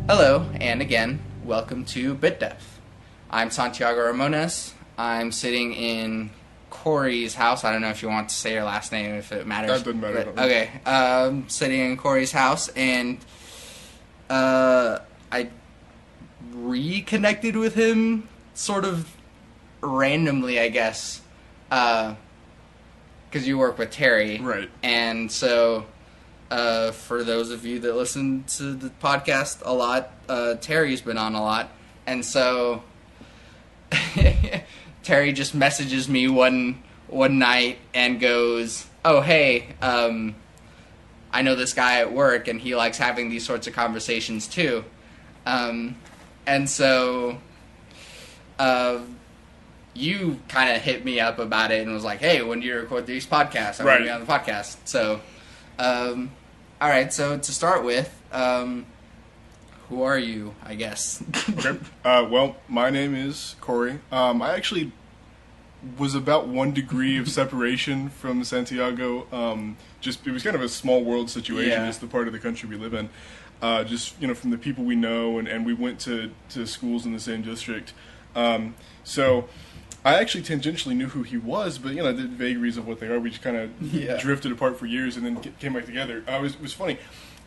Hello, and again, welcome to Bit Depth. I'm Santiago Ramones. I'm sitting in Cory's house. I don't know if you want to say your last name, if it matters. That doesn't matter. But, okay, sitting in Cory's house, and I reconnected with him sort of randomly, I guess, because you work with Terry. Right. And so... for those of you that listen to the podcast a lot, Terry's been on a lot, and so Terry just messages me one night and goes, "Oh, hey, I know this guy at work, and he likes having these sorts of conversations too," and so you kind of hit me up about it and was like, "Hey, when do you record these podcasts? I want to be on the podcast." So. All right, so to start with, who are you, I guess? Okay. Well, my name is Cory. I actually was about 1 degree of separation from Santiago. It was kind of a small world situation, just the part of the country we live in. From the people we know, and we went to schools in the same district. So I actually tangentially knew who he was, but, the vagaries of what they are, we just kind of drifted apart for years and then came back together. It was funny.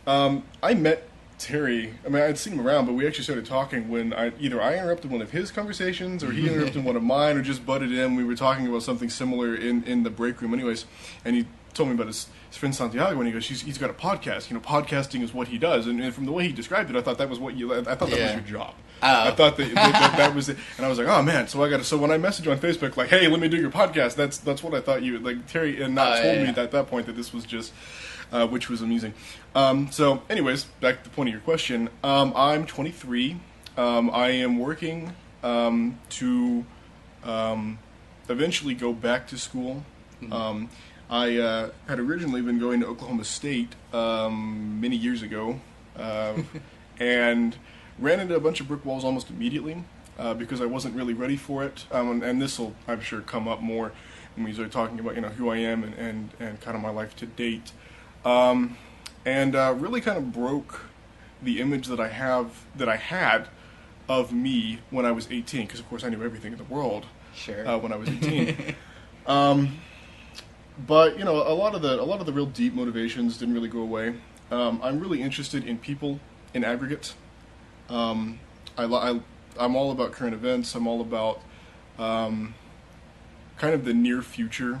I met Terry. I mean, I'd seen him around, but we actually started talking when either I interrupted one of his conversations or he interrupted one of mine or just butted in. We were talking about something similar in the break room anyways, and he told me about his friend Santiago, and he goes, he's got a podcast. Podcasting is what he does. And from the way he described it, I thought that was that was your job. Oh. I thought that was it. And I was like, oh man, so when I messaged you on Facebook, like, hey, let me do your podcast, that's what I thought you would, like, Terry told me at that point that this was just, which was amusing. So anyways, back to the point of your question. I'm 23. I am working, to, eventually go back to school. Mm-hmm. I had originally been going to Oklahoma State many years ago, and ran into a bunch of brick walls almost immediately because I wasn't really ready for it. And this will, I'm sure, come up more when we start talking about who I am and kind of my life to date. Really kind of broke the image that I had of me when I was 18, because of course I knew everything in the world. Sure. When I was 18. But a lot of the real deep motivations didn't really go away. I'm really interested in people in aggregate. I'm all about current events. I'm all about kind of the near future,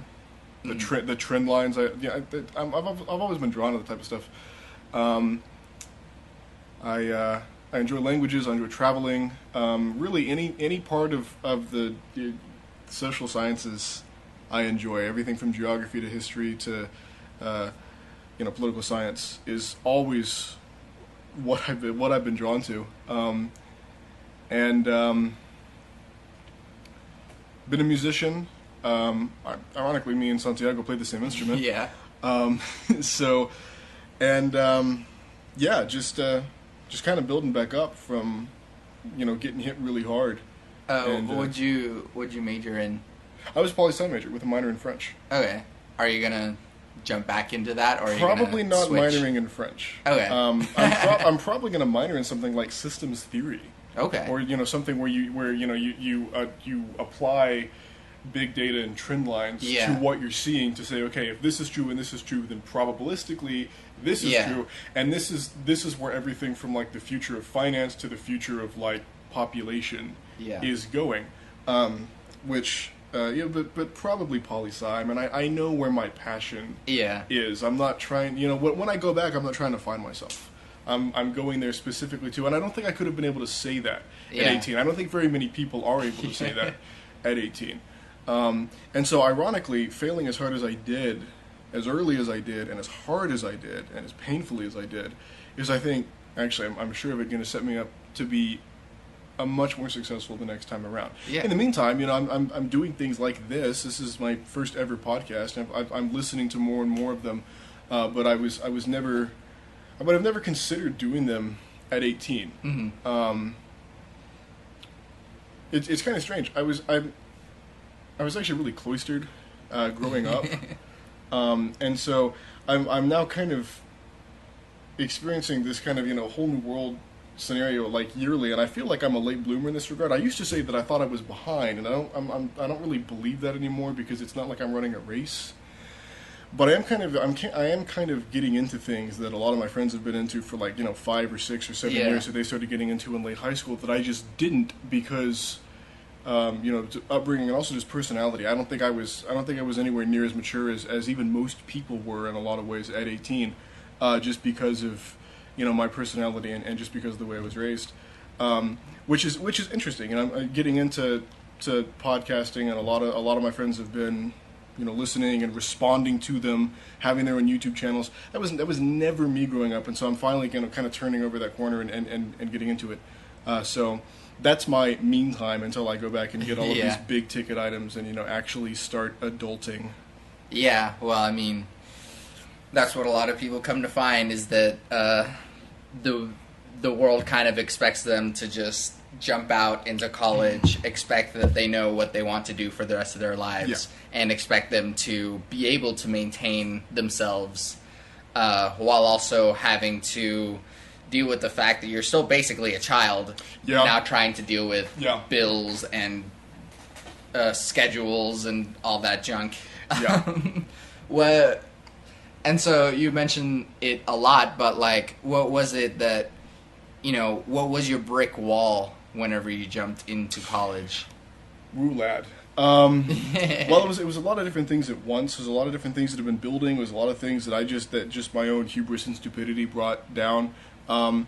the trend lines. I've always been drawn to that type of stuff. I enjoy languages. I enjoy traveling. Really, any part of the social sciences I enjoy. Everything from geography to history to political science is always what I've been drawn to. Been a musician. Ironically, me and Santiago played the same instrument. Yeah. Just kind of building back up from, getting hit really hard. What'd you major in? I was a poli-sci major with a minor in French. Okay. Are you gonna jump back into that, or are probably you gonna not switch? minoring in French? Okay. I'm probably gonna minor in something like systems theory. Okay. Or something where you apply big data and trend lines to what you're seeing to say, okay, if this is true and this is true, then probabilistically this is true, and this is where everything from like the future of finance to the future of like population is going, but probably poli-sci. I mean, I know where my passion is. I'm not trying, when I go back, I'm not trying to find myself. I'm going there specifically to, and I don't think I could have been able to say that at 18. I don't think very many people are able to say that at 18. And so ironically, failing as hard as I did, as early as I did, and as hard as I did, and as painfully as I did, is I think, actually, I'm sure of it, going to set me up to be a much more successful the next time around. Yeah. In the meantime, I'm doing things like this. This is my first ever podcast. I'm listening to more and more of them, but I would have never considered doing them at 18. Mm-hmm. It's kind of strange. I was actually really cloistered growing up, and so I'm now kind of experiencing this kind of whole new world scenario like yearly, and I feel like I'm a late bloomer in this regard. I used to say that I thought I was behind, and I don't really believe that anymore, because it's not like I'm running a race. But I am kind of getting into things that a lot of my friends have been into for, like, 5 or 6 or 7 years that they started getting into in late high school that I just didn't, because upbringing and also just personality. I don't think I was anywhere near as mature as even most people were in a lot of ways at 18, just because of my personality and just because of the way I was raised, which is interesting. And I'm getting into podcasting, and a lot of my friends have been listening and responding to them, having their own YouTube channels. That was never me growing up, and so I'm finally kind of turning over that corner and getting into it. So that's my meantime until I go back and get all of these big ticket items and actually start adulting. Yeah, well, I mean, that's what a lot of people come to find, is that the world kind of expects them to just jump out into college, expect that they know what they want to do for the rest of their lives, and expect them to be able to maintain themselves while also having to deal with the fact that you're still basically a child now, trying to deal with bills and schedules and all that junk. And so you mentioned it a lot, but like, what was it that, what was your brick wall whenever you jumped into college? Ooh, lad. Well, it was a lot of different things at once. There's a lot of different things that have been building. There's a lot of things that just my own hubris and stupidity brought down. I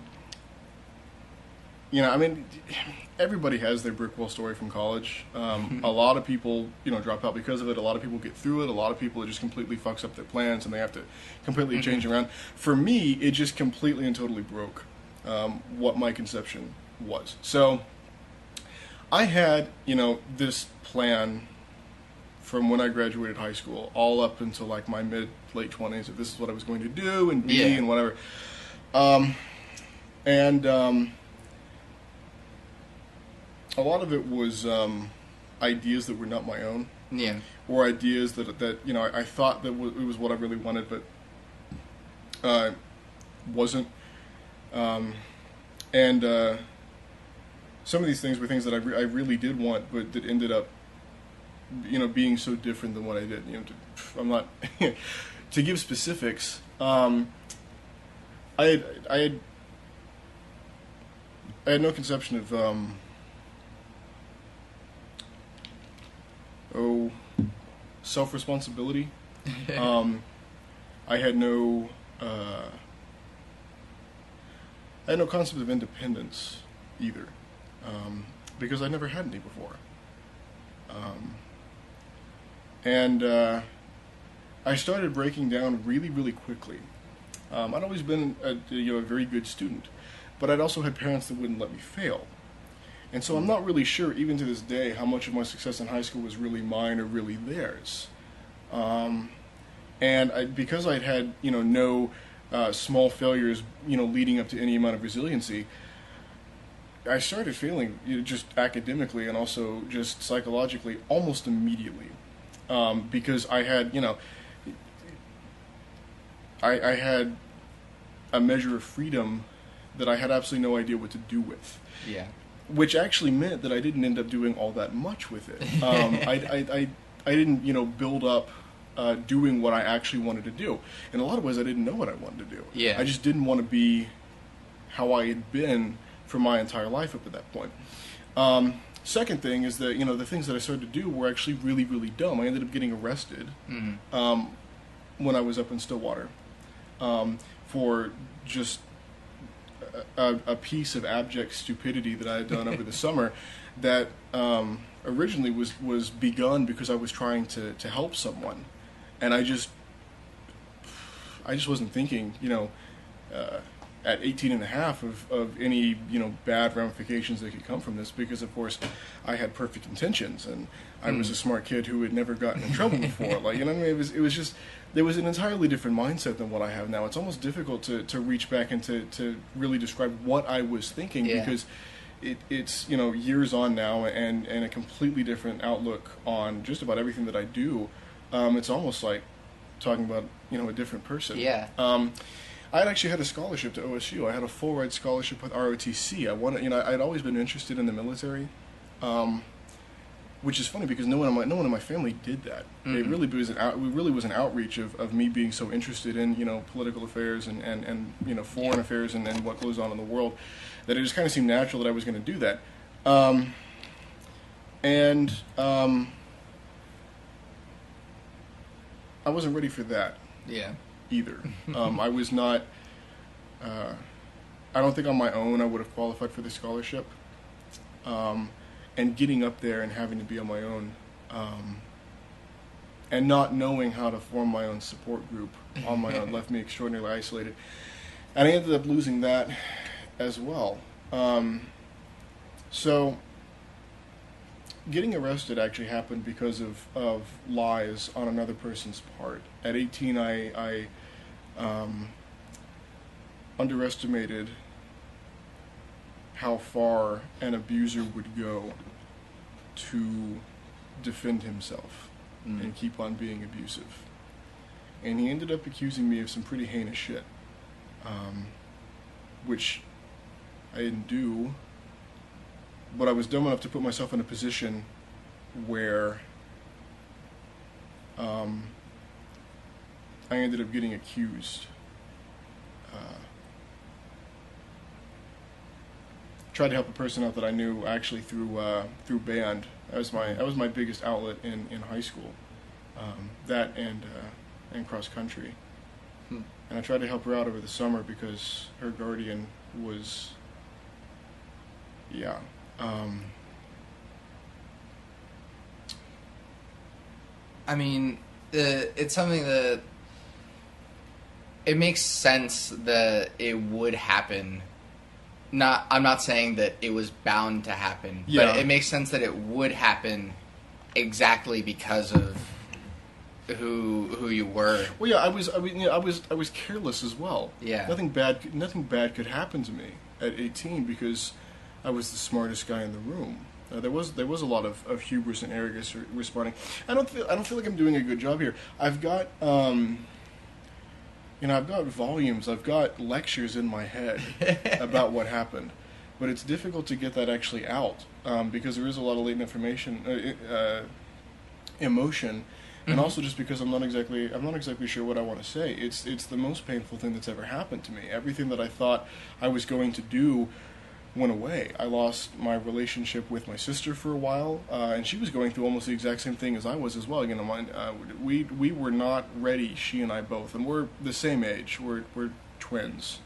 mean, everybody has their brick wall story from college. A lot of people, drop out because of it. A lot of people get through it. A lot of people, it just completely fucks up their plans, and they have to completely change around. For me, it just completely and totally broke what my conception was. So I had, this plan from when I graduated high school all up until like my late 20s, if this is what I was going to do and be and whatever. A lot of it was ideas that were not my own. Yeah. Or ideas that I thought that it was what I really wanted, but wasn't. Some of these things were things that I really did want, but that ended up, being so different than what I did. I'm not to give specifics. I had no conception of self-responsibility. I had no concept of independence either, because I never had any before. I started breaking down really, really quickly. I'd always been a very good student, but I'd also had parents that wouldn't let me fail. And so I'm not really sure, even to this day, how much of my success in high school was really mine or really theirs. Because I'd had, no small failures, leading up to any amount of resiliency, I started failing, just academically and also just psychologically almost immediately. Because I had, I had a measure of freedom that I had absolutely no idea what to do with. Yeah. Which actually meant that I didn't end up doing all that much with it. I didn't, build up doing what I actually wanted to do. In a lot of ways, I didn't know what I wanted to do. Yeah. I just didn't want to be how I had been for my entire life up to that point. Second thing is that, the things that I started to do were actually really, really dumb. I ended up getting arrested when I was up in Stillwater for just a piece of abject stupidity that I had done over the summer that originally was begun because I was trying to help someone, and I just wasn't thinking, at 18 and a half of any, bad ramifications that could come from this, because of course I had perfect intentions and I was a smart kid who had never gotten in trouble before. Like, it was just, there was an entirely different mindset than what I have now. It's almost difficult to reach back and to really describe what I was thinking, because it's years on now and a completely different outlook on just about everything that I do. It's almost like talking about a different person. Yeah. I'd actually had a scholarship to OSU. I had a full ride scholarship with ROTC. I wanted, I'd always been interested in the military, which is funny because no one in my family did that. Mm-hmm. It really was an outreach of me being so interested in political affairs and foreign affairs and what goes on in the world, that it just kind of seemed natural that I was going to do that. I wasn't ready for that. Yeah. Either. I was not. I don't think on my own I would have qualified for the scholarship. And getting up there and having to be on my own, and not knowing how to form my own support group on my own left me extraordinarily isolated. And I ended up losing that as well. So getting arrested actually happened because of lies on another person's part. At 18, I underestimated how far an abuser would go to defend himself and keep on being abusive. And he ended up accusing me of some pretty heinous shit, which I didn't do, but I was dumb enough to put myself in a position where I ended up getting accused. Tried to help a person out that I knew actually through band. That was my biggest outlet in high school. That and cross country. And I tried to help her out over the summer because her guardian was, I mean, it's something that it makes sense that it would happen. I'm not saying that it was bound to happen, but it makes sense that it would happen exactly because of who you were. Well, yeah, I was careless as well. Yeah, nothing bad could happen to me at 18 because I was the smartest guy in the room. There was a lot of hubris and arrogance responding. I don't feel like I'm doing a good job here. I've got I've got volumes, I've got lectures in my head about what happened, but it's difficult to get that actually out because there is a lot of latent information, emotion, and also just because I'm not exactly sure what I want to say. It's the most painful thing that's ever happened to me. Everything that I thought I was going to do went away. I lost my relationship with my sister for a while, and she was going through almost the exact same thing as I was as well. We were not ready, she and I both, and we're the same age. We're twins.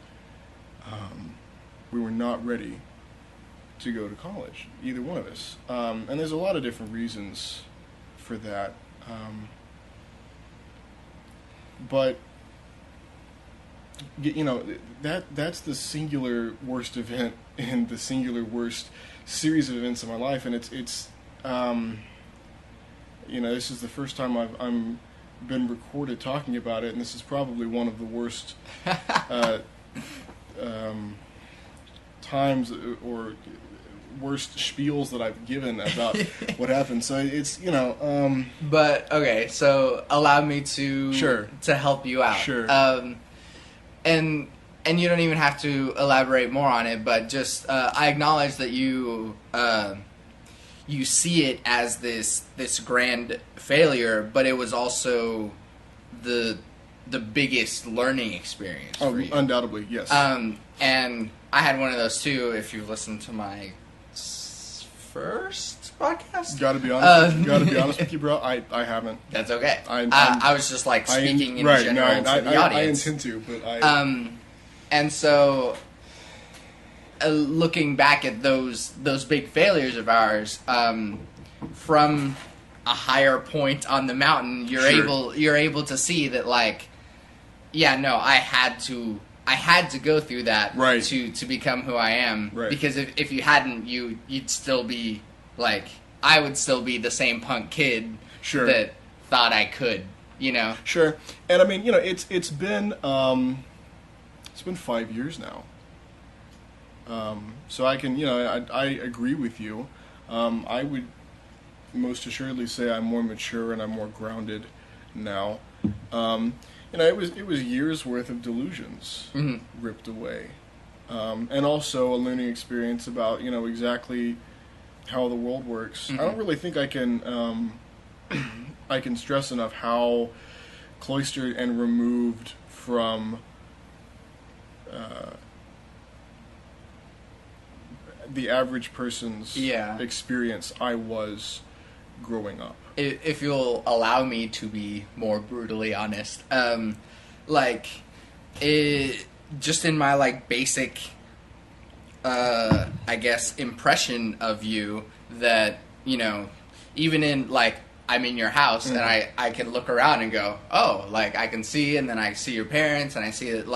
We were not ready to go to college, either one of us. And there's a lot of different reasons for that. But that's the singular worst event in the singular worst series of events in my life, and it's this is the first time I'm been recorded talking about it, and this is probably one of the worst times or worst spiels that I've given about what happened. So it's But okay, so allow me to help you out. Sure. And you don't even have to elaborate more on it, but just I acknowledge that you see it as this grand failure, but it was also the biggest learning experience for you. Undoubtedly, yes. And I had one of those too. If you listened to my first podcast, gotta be honest with you, bro. I haven't. That's okay. I was just speaking in general to the audience. I intend to, but and so, looking back at those big failures of ours, from a higher point on the mountain, you're able to see that I had to go through that to become who I am. Right. Because if you hadn't, you'd still be I would still be the same punk kid that thought I could. Sure. And I mean, it's been 5 years now. So I can, I agree with you. I would most assuredly say I'm more mature and I'm more grounded now. it was years worth of delusions ripped away, and also a learning experience about exactly how the world works. I don't really think I can I can stress enough how cloistered and removed from the average person's experience I was growing up. If you'll allow me to be more brutally honest, just in my basic, I guess, impression of you, that even in I'm in your house and I can look around and go, oh, I can see, and then I see your parents and I see that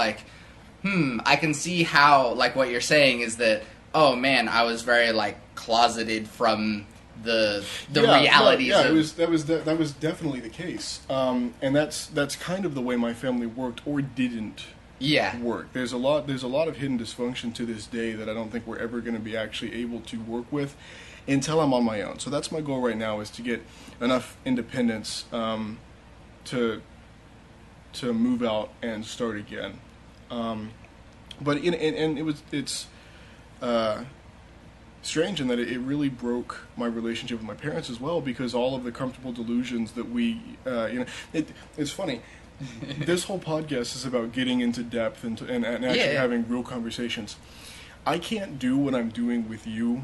I can see how what you're saying is that, oh man, I was very closeted from the realities. No, that was definitely the case, and that's kind of the way my family worked or didn't work. There's a lot of hidden dysfunction to this day that I don't think we're ever going to be actually able to work with until I'm on my own. So that's my goal right now, is to get enough independence to move out and start again. But it's strange in that it really broke my relationship with my parents as well, because all of the comfortable delusions that we, it's funny. This whole podcast is about getting into depth and actually having real conversations. I can't do what I'm doing with you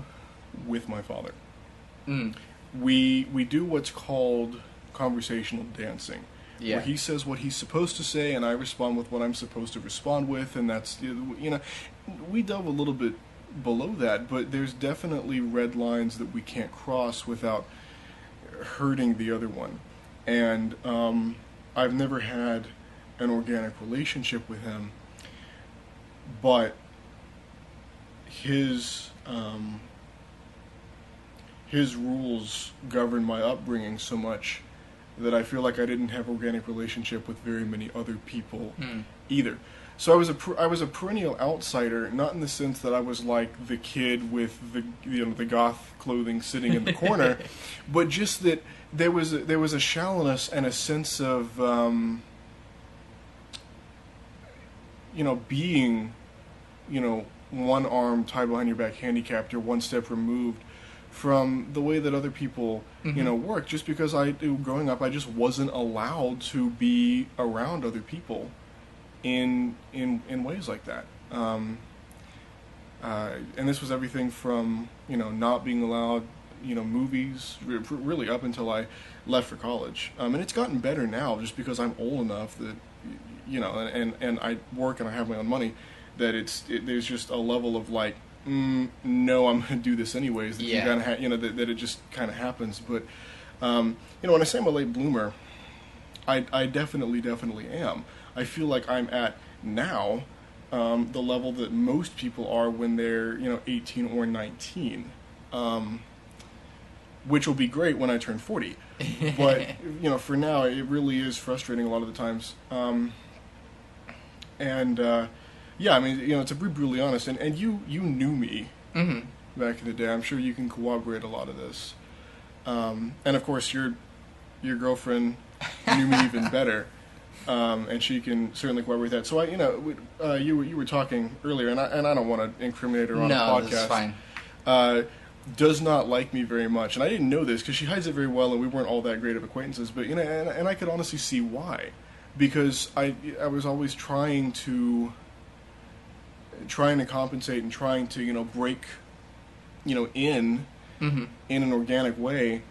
with my father. We do what's called conversational dancing. Where he says what he's supposed to say, and I respond with what I'm supposed to respond with, and that's, we delve a little bit below that, but there's definitely red lines that we can't cross without hurting the other one. And I've never had an organic relationship with him, but his rules govern my upbringing so much that I feel like I didn't have organic relationship with very many other people either. So I was a perennial outsider, not in the sense that I was like the kid with the goth clothing sitting in the corner, but just that there was a shallowness and a sense of being one arm tied behind your back, handicapped, or one step removed from the way that other people work. Just because growing up, I just wasn't allowed to be around other people in ways like that. And this was everything from not being allowed movies, really up until I left for college. And it's gotten better now, just because I'm old enough that and I work and I have my own money, that there's just a level of no, I'm going to do this anyways. That you gotta that it just kind of happens. But when I say I'm a late bloomer, I definitely am. I feel like I'm at now the level that most people are when they're 18 or 19, which will be great when I turn 40. But for now, it really is frustrating a lot of the times. Yeah, I mean, to be brutally honest, and you knew me back in the day. I'm sure you can corroborate a lot of this. And of course, your girlfriend knew me even better, and she can certainly corroborate that. So you were talking earlier, and I don't want to incriminate her on a podcast. No, that's fine. Does not like me very much, and I didn't know this because she hides it very well, and we weren't all that great of acquaintances. But and I could honestly see why, because I was always trying to compensate and trying to break in an organic way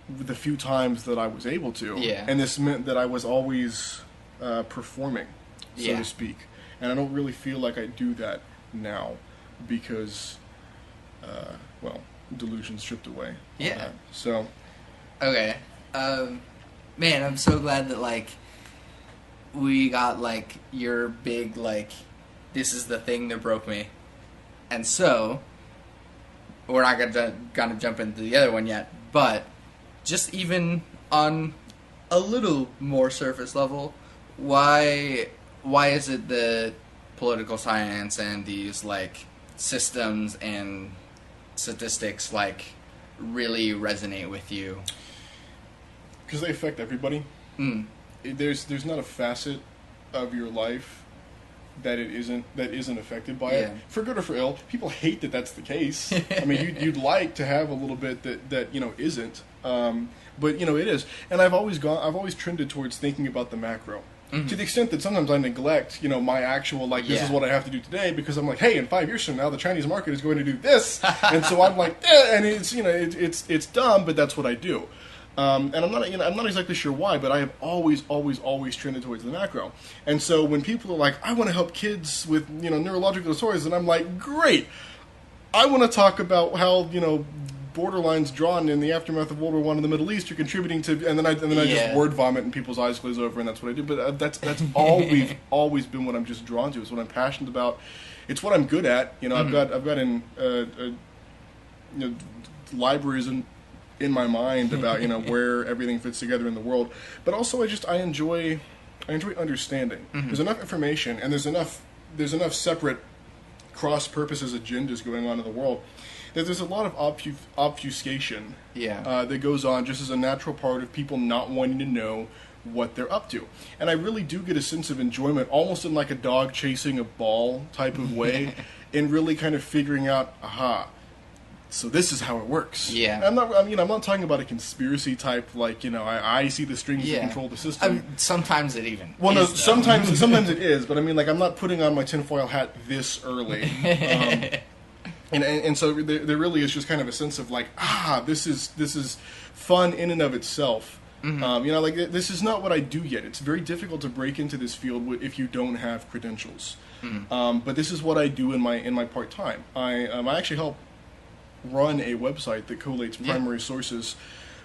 the few times that I was able to. And this meant that I was always performing, so to speak, and I don't really feel like I do that now because delusion stripped away. So okay, man, I'm so glad that we got your big this is the thing that broke me. And so, we're not gonna jump into the other one yet, but just even on a little more surface level, why is it that political science and these systems and statistics really resonate with you? Because they affect everybody. there's not a facet of your life that isn't affected by it, for good or for ill. People hate that that's the case. I mean, you'd like to have a little bit that isn't, but it is. And I've always trended towards thinking about the macro. Mm-hmm. To the extent that sometimes I neglect, my actual, this is what I have to do today, because I'm like, hey, in 5 years from now, the Chinese market is going to do this, and so I'm like, and it's, it's dumb, but that's what I do. And I'm not exactly sure why, but I have always trended towards the macro. And so when people are like, I want to help kids with, neurological disorders, and I'm like, great. I want to talk about how, borderlines drawn in the aftermath of World War I in the Middle East are contributing to, and then I just word vomit and people's eyes glaze over, and that's what I do. But that's always been what I'm just drawn to. It's what I'm passionate about. It's what I'm good at. I've got in libraries in my mind about where everything fits together in the world. But also I enjoy understanding. Mm-hmm. There's enough information, and there's enough separate cross purposes agendas going on in the world. There's a lot of obfuscation that goes on just as a natural part of people not wanting to know what they're up to. And I really do get a sense of enjoyment, almost in like a dog chasing a ball type of way, in really kind of figuring out, so this is how it works. Yeah. And I'm not talking about a conspiracy type, I see the strings that control the system. Sometimes it even Well, no, sometimes it is, but I'm not putting on my tinfoil hat this early. And so there really is just kind of a sense of this is fun in and of itself. Mm-hmm. This is not what I do yet. It's very difficult to break into this field if you don't have credentials. Mm-hmm. But this is what I do in my part time. I actually help run a website that collates primary sources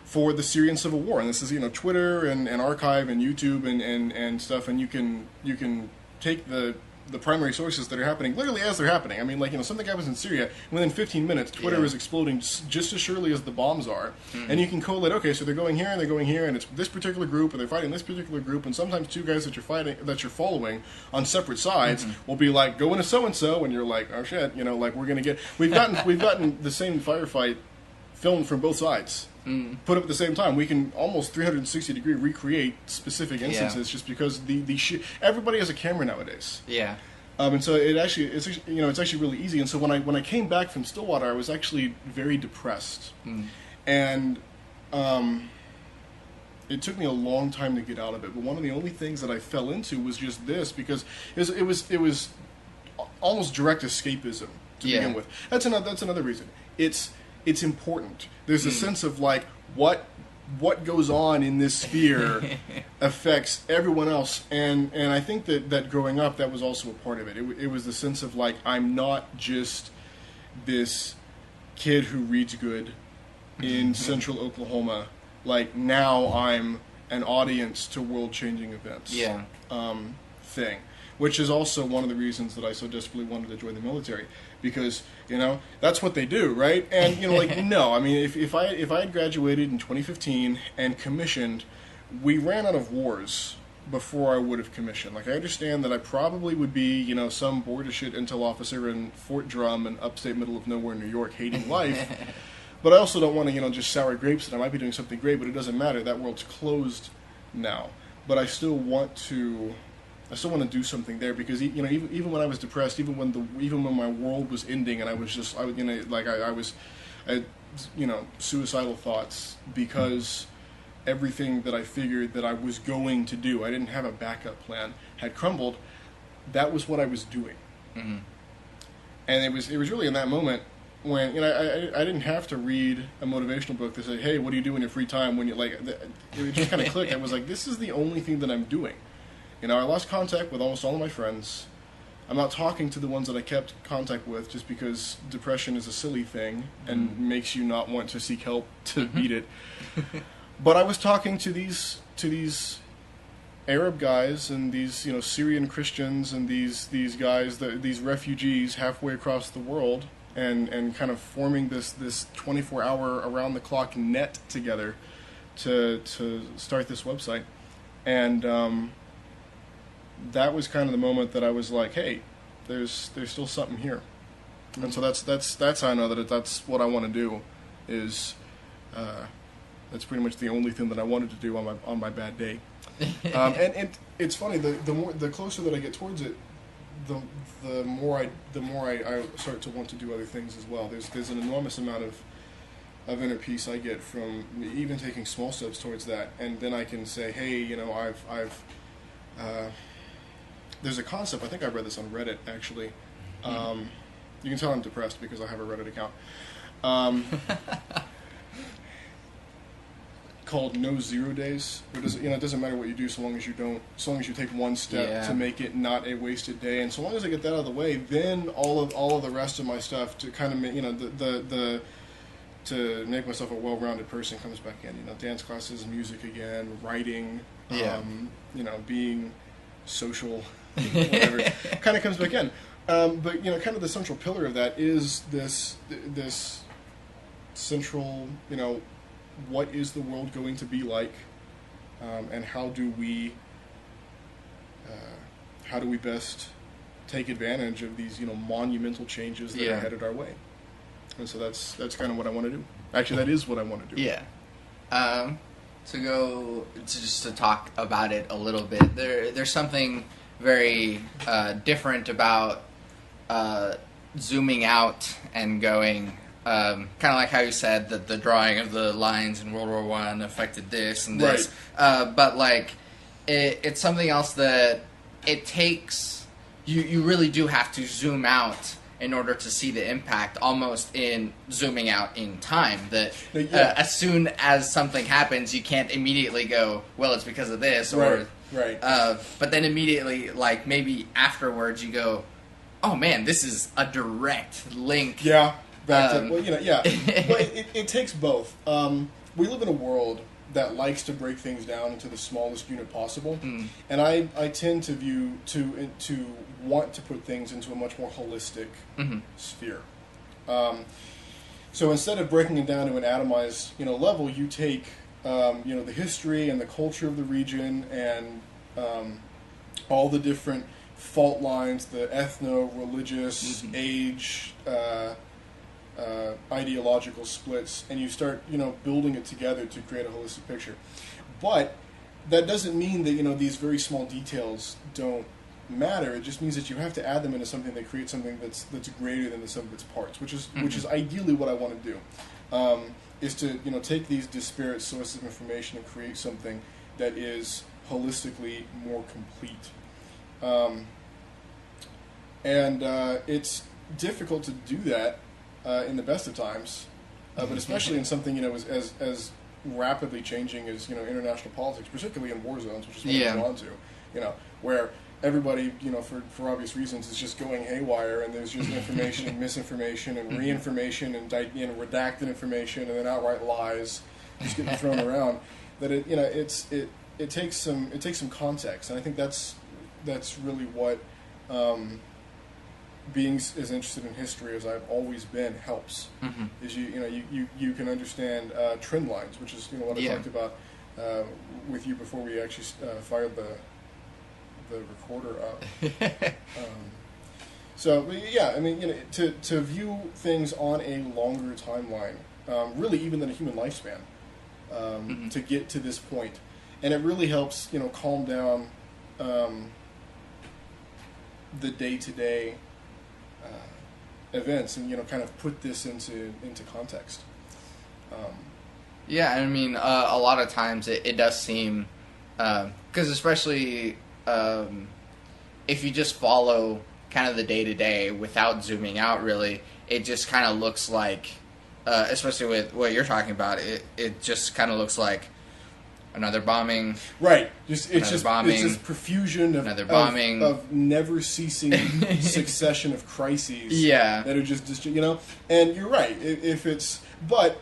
for the Syrian civil war, and this is Twitter and Archive and YouTube and stuff, and you can take the primary sources that are happening literally as they're happening. I mean, something happens in Syria, and within 15 minutes, Twitter is exploding just as surely as the bombs are. Mm-hmm. And you can collate, okay, so they're going here and they're going here, and it's this particular group, and they're fighting this particular group, and sometimes two guys that you're following on separate sides will be like, go into so-and-so, and you're like, oh shit, we're going to get... We've gotten the same firefight filmed from both sides. Put up at the same time. We can almost 360-degree recreate specific instances just because everybody has a camera nowadays. Yeah. And so it's actually really easy. And so when I came back from Stillwater, I was actually very depressed, and it took me a long time to get out of it. But one of the only things that I fell into was just this, because it was almost direct escapism to begin with. That's another reason. It's important. There's a sense of what goes on in this sphere affects everyone else, and I think that growing up, that was also a part of it. It was the sense of I'm not just this kid who reads good in central Oklahoma. Now I'm an audience to world-changing events. Yeah. Thing. Which is also one of the reasons that I so desperately wanted to join the military, because that's what they do, right? And no, I mean, if I had graduated in 2015 and commissioned, we ran out of wars before I would have commissioned. I understand that I probably would be some bored as shit intel officer in Fort Drum in upstate middle of nowhere, New York, hating life. But I also don't want to just sour grapes that I might be doing something great, but it doesn't matter. That world's closed now. But I still want to do something there, because even when I was depressed, even when my world was ending, and I had suicidal thoughts, because everything that I figured that I was going to do, I didn't have a backup plan, had crumbled. That was what I was doing. Mm-hmm. And it was really in that moment when I didn't have to read a motivational book that said, hey, what do you do in your free time when it just kind of clicked. I was like, this is the only thing that I'm doing. I lost contact with almost all of my friends. I'm not talking to the ones that I kept contact with, just because depression is a silly thing and makes you not want to seek help to beat it. But I was talking to these Arab guys and these Syrian Christians and these guys, these refugees halfway across the world, and kind of forming this 24-hour around the clock net together to start this website. And that was kind of the moment that I was like, hey, there's still something here. And so that's how I know that that's what I want to do. Is that's pretty much the only thing that I wanted to do on my bad day. And it's funny, the closer that I get towards it, the more I start to want to do other things as well. There's an enormous amount of inner peace I get from even taking small steps towards that, and then I can say, hey, I've there's a concept, I think I read this on Reddit actually. You can tell I'm depressed because I have a Reddit account. Called No Zero Days. It doesn't matter what you do so long as you take one step to make it not a wasted day. And so long as I get that out of the way, then all of the rest of my stuff to kind of make, to make myself a well-rounded person comes back in. Dance classes, music again, writing, being social, whatever, kind of comes back in. But kind of the central pillar of that is this central, what is the world going to be like, and how do we best take advantage of these monumental changes that are headed our way. And so that's kind of what I want to do. Actually, that is what I want to do. Yeah. To talk about it a little bit, there's something very different about zooming out and going, kind of like how you said that the drawing of the lines in World War I affected this and this. Right. But like, it's something else that it takes. You really do have to zoom out in order to see the impact, almost in zooming out in time. That as soon as something happens, you can't immediately go, well, it's because of this, or right. But then immediately, like maybe afterwards, you go, oh man, this is a direct link. Yeah. Back to, well, it takes both. We live in a world that likes to break things down into the smallest unit possible, and I tend to want to put things into a much more holistic sphere. So instead of breaking it down to an atomized level, you take the history and the culture of the region and all the different fault lines, the ethno-religious, age, ideological splits, and you start, building it together to create a holistic picture. But that doesn't mean that, these very small details don't matter. It just means that you have to add them into something that creates something that's greater than the sum of its parts, which is ideally what I want to do. Is to, take these disparate sources of information and create something that is holistically more complete. It's difficult to do that in the best of times, but especially in something as rapidly changing as international politics, particularly in war zones, which is what I'm on to, where everybody for obvious reasons is just going haywire, and there's just information and misinformation and reinformation and redacted information and then outright lies just getting thrown around. That it takes some context, and I think that's really what. Being as interested in history as I've always been helps. Is you can understand trend lines, which is what I talked about with you before we actually fired the recorder up. To view things on a longer timeline, really even than a human lifespan, to get to this point, and it really helps calm down the day-to-day events, and kind of put this into context. I mean, a lot of times it does seem, because especially if you just follow kind of the day-to-day without zooming out, really, it just kind of looks like, especially with what you're talking about, it just kind of looks like another bombing. Right. It's just profusion of another bombing of never ceasing succession of crises. Yeah. That are just And you're right. But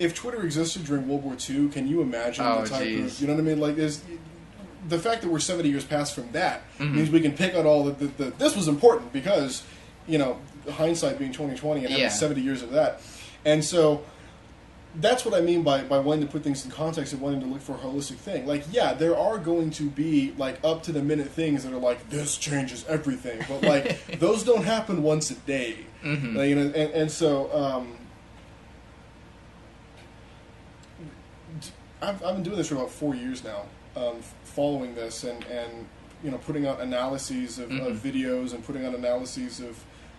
if Twitter existed during World War II, can you imagine the type of what I mean? Like the fact that we're 70 years past from that means we can pick out all the this was important because hindsight being 20/20 and having 70 years of that, and so. That's what I mean by wanting to put things in context and wanting to look for a holistic thing. Like, there are going to be, up to the minute things that are like, this changes everything. But, those don't happen once a day. So, I've been doing this for about 4 years now. following this and putting out analyses of videos and putting out analyses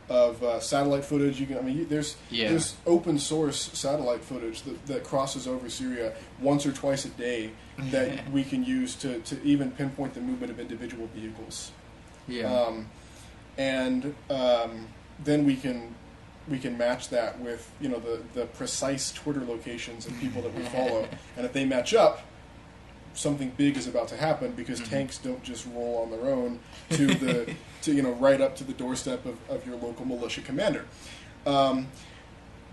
of satellite footage. There's open source satellite footage that crosses over Syria once or twice a day that we can use to even pinpoint the movement of individual vehicles. Then we can match that with the precise Twitter locations of people that we follow, and if they match up, something big is about to happen, because tanks don't just roll on their own right up to the doorstep of your local militia commander.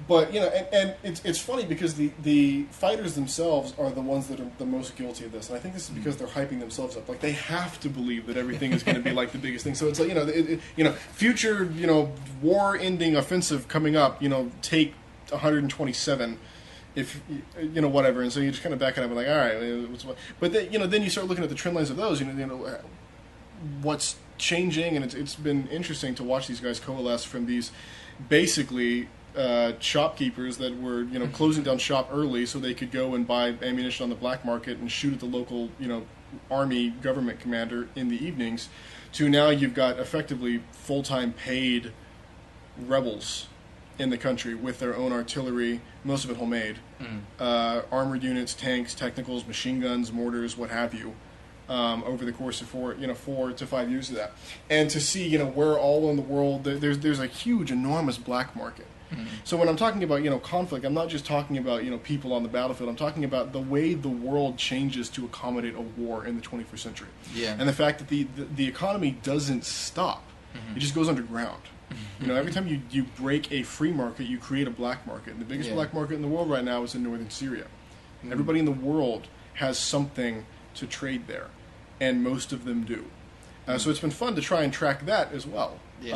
But it's funny because the fighters themselves are the ones that are the most guilty of this, and I think this is because they're hyping themselves up. Like, they have to believe that everything is going to be like the biggest thing. So it's like future war-ending offensive coming up. Take 127. If whatever, and so you just kind of back it up and like, all right, but then you start looking at the trend lines of those. What's changing, and it's been interesting to watch these guys coalesce from these basically shopkeepers that were closing down shop early so they could go and buy ammunition on the black market and shoot at the local army government commander in the evenings, to now you've got effectively full-time paid rebels in the country with their own artillery, most of it homemade, armored units, tanks, technicals, machine guns, mortars, what have you, over the course of 4 to 5 years of that. And to see, where all in the world, there's a huge, enormous black market. So when I'm talking about, conflict, I'm not just talking about, people on the battlefield. I'm talking about the way the world changes to accommodate a war in the 21st century. And the fact that the economy doesn't stop. It just goes underground. Every time you break a free market, you create a black market. And the biggest black market in the world right now is in northern Syria. Everybody in the world has something to trade there, and most of them do. So it's been fun to try and track that as well. It's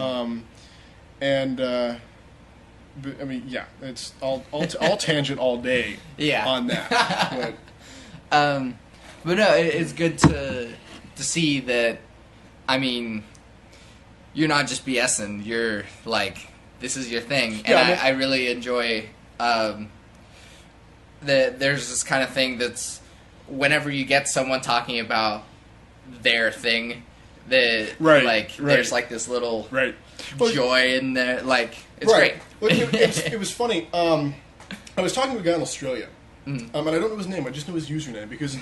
I'll tangent all day on that. But no, it's good to see that. I mean, you're not just BSing. You're like, this is your thing, and I really enjoy that. There's this kind of thing that's whenever you get someone talking about their thing, that there's like this little joy in there. Like, it's great. Well, it was funny. I was talking to a guy in Australia, and I don't know his name. I just know his username, because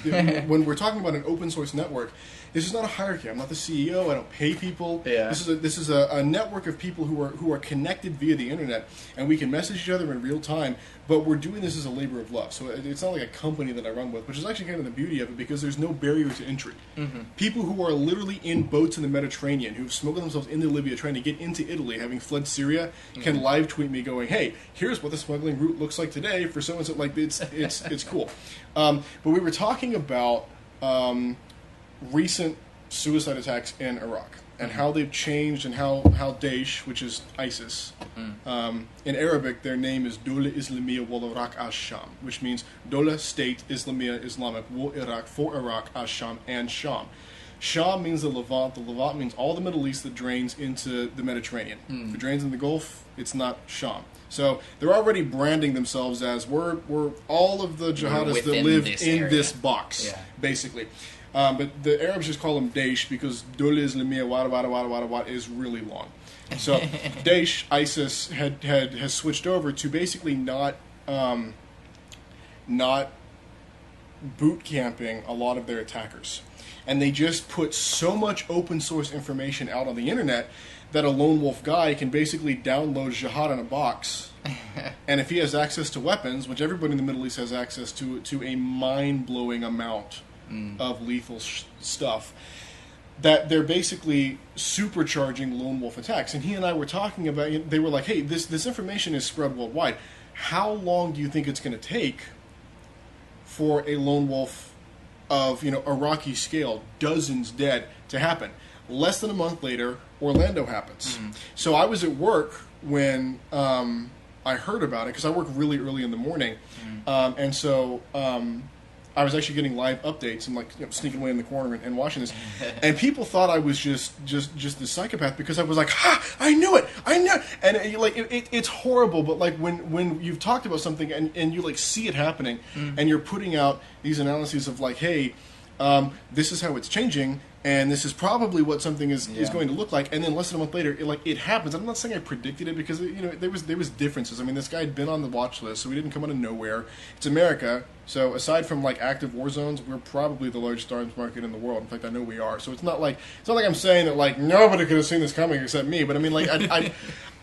when we're talking about an open source network, this is not a hierarchy. I'm not the CEO. I don't pay people. This is a network of people who are connected via the internet, and we can message each other in real time. But we're doing this as a labor of love. So it's not like a company that I run with, which is actually kind of the beauty of it, because there's no barrier to entry. People who are literally in boats in the Mediterranean, who've smuggled themselves into Libya trying to get into Italy, having fled Syria, can live tweet me going, "Hey, here's what the smuggling route looks like today for so and so." Like, it's cool. But we were talking about recent suicide attacks in Iraq, and how they've changed, and how Daesh, which is ISIS, in Arabic their name is Dawla Islamiyya wal Iraq al-Sham, which means Dawla, State, Islamiyya, Islamic, wal Iraq, for Iraq, al-Sham, and Sham. Sham means the Levant means all the Middle East that drains into the Mediterranean. If it drains in the Gulf, it's not Sham. So they're already branding themselves as we're all of the jihadists that live in this box, basically. But the Arabs just call them Daesh, because Dawla Islamiyya what is really long. So Daesh, ISIS, has switched over to basically not boot camping a lot of their attackers. And they just put so much open source information out on the internet that a lone wolf guy can basically download jihad in a box. And if he has access to weapons, which everybody in the Middle East has access to a mind-blowing amount of lethal stuff, that they're basically supercharging lone wolf attacks. And he and I were talking about, they were like, hey, this information is spread worldwide. How long do you think it's going to take for a lone wolf of Iraqi scale, dozens dead, to happen? Less than a month later, Orlando happens. So I was at work when I heard about it, because I work really early in the morning, and so I was actually getting live updates and sneaking away in the corner and watching this, and people thought I was just this psychopath, because I was like, I knew it, and it's horrible. But when you've talked about something and you see it happening, and you're putting out these analyses of hey, this is how it's changing, and this is probably what something is going to look like. And then less than a month later, it happens. I'm not saying I predicted it because there was differences. I mean, this guy had been on the watch list, so he didn't come out of nowhere. It's America, so aside from like active war zones, we're probably the largest arms market in the world. In fact, I know we are. So it's not like I'm saying that like nobody could have seen this coming except me. But I mean, like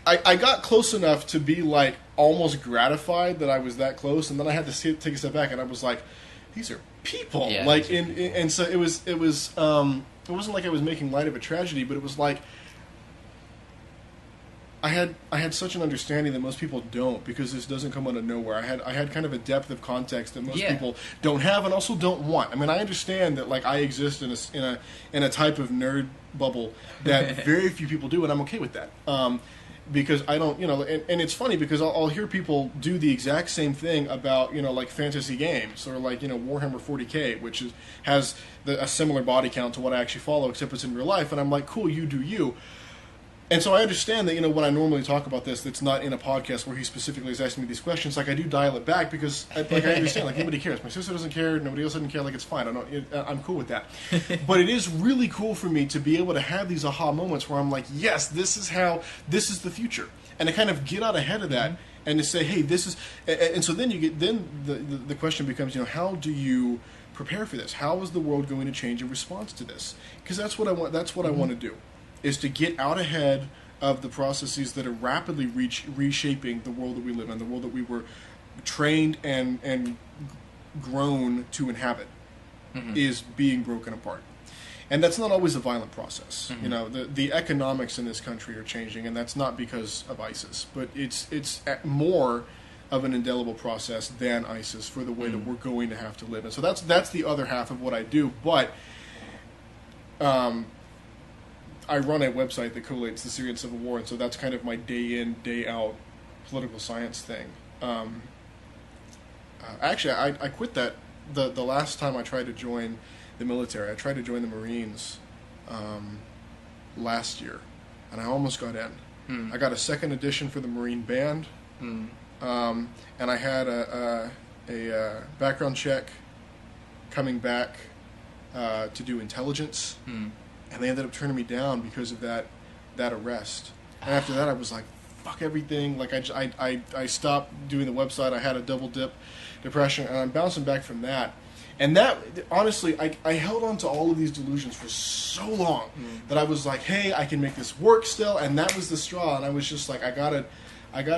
I got close enough to be like almost gratified that I was that close, and then I had to take a step back, and I was like, these are people. And so it wasn't like I was making light of a tragedy, but it was like I had such an understanding that most people don't, because this doesn't come out of nowhere. I had kind of a depth of context that most people don't have and also don't want. I mean, I understand that like I exist in a type of nerd bubble that very few people do, and I'm okay with that. Because I don't, and it's funny because I'll hear people do the exact same thing about, like fantasy games or like, Warhammer 40K, which has a similar body count to what I actually follow, except it's in real life. And I'm like, cool, you do you. And so I understand that, when I normally talk about this, that's not in a podcast where he specifically is asking me these questions. Like I do dial it back because I understand, like nobody cares. My sister doesn't care. Nobody else doesn't care. Like it's fine. I'm cool with that. But it is really cool for me to be able to have these aha moments where I'm like, yes, this is the future. And to kind of get out ahead of that and to say, hey, this is, and so then the question becomes, how do you prepare for this? How is the world going to change in response to this? Because that's what I want. That's what I want to do. Is to get out ahead of the processes that are rapidly reshaping the world that we live in, the world that we were trained and grown to inhabit, is being broken apart. And that's not always a violent process. The economics in this country are changing, and that's not because of ISIS, but it's more of an indelible process than ISIS for the way that we're going to have to live. And so that's the other half of what I do, but I run a website that collates the Syrian civil war, and so that's kind of my day in, day out political science thing. Actually, I quit that the last time I tried to join the military. I tried to join the Marines last year, and I almost got in. I got a second edition for the Marine Band, and I had a background check coming back to do intelligence. And they ended up turning me down because of that arrest. And after that, I was like, fuck everything. Like, I stopped doing the website. I had a double dip depression, and I'm bouncing back from that. And that, honestly, I held on to all of these delusions for so long that I was like, hey, I can make this work still. And that was the straw. And I was just like, I gotta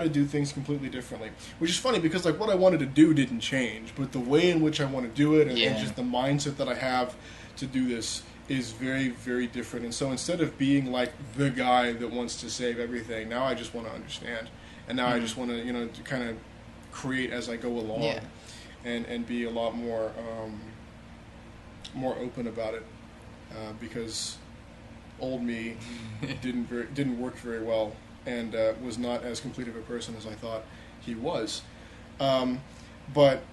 do things completely differently. Which is funny because, like, what I wanted to do didn't change. But the way in which I want to do it and just the mindset that I have to do this is very, very different. And so instead of being like the guy that wants to save everything, now I just want to understand. And now I just want to, to kind of create as I go along and be a lot more open about it. Because old me didn't work very well and was not as complete of a person as I thought he was. But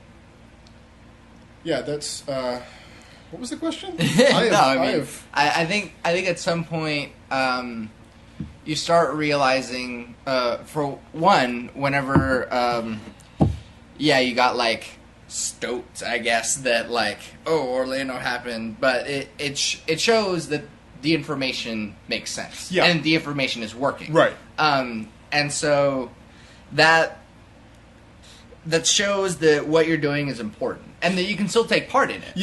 yeah, that's... what was the question? I think at some point you start realizing, for one, whenever you got like stoked, I guess, that like, oh, Orlando happened, but it shows that the information makes sense, and the information is working, right? And so that shows that what you're doing is important, and that you can still take part in it.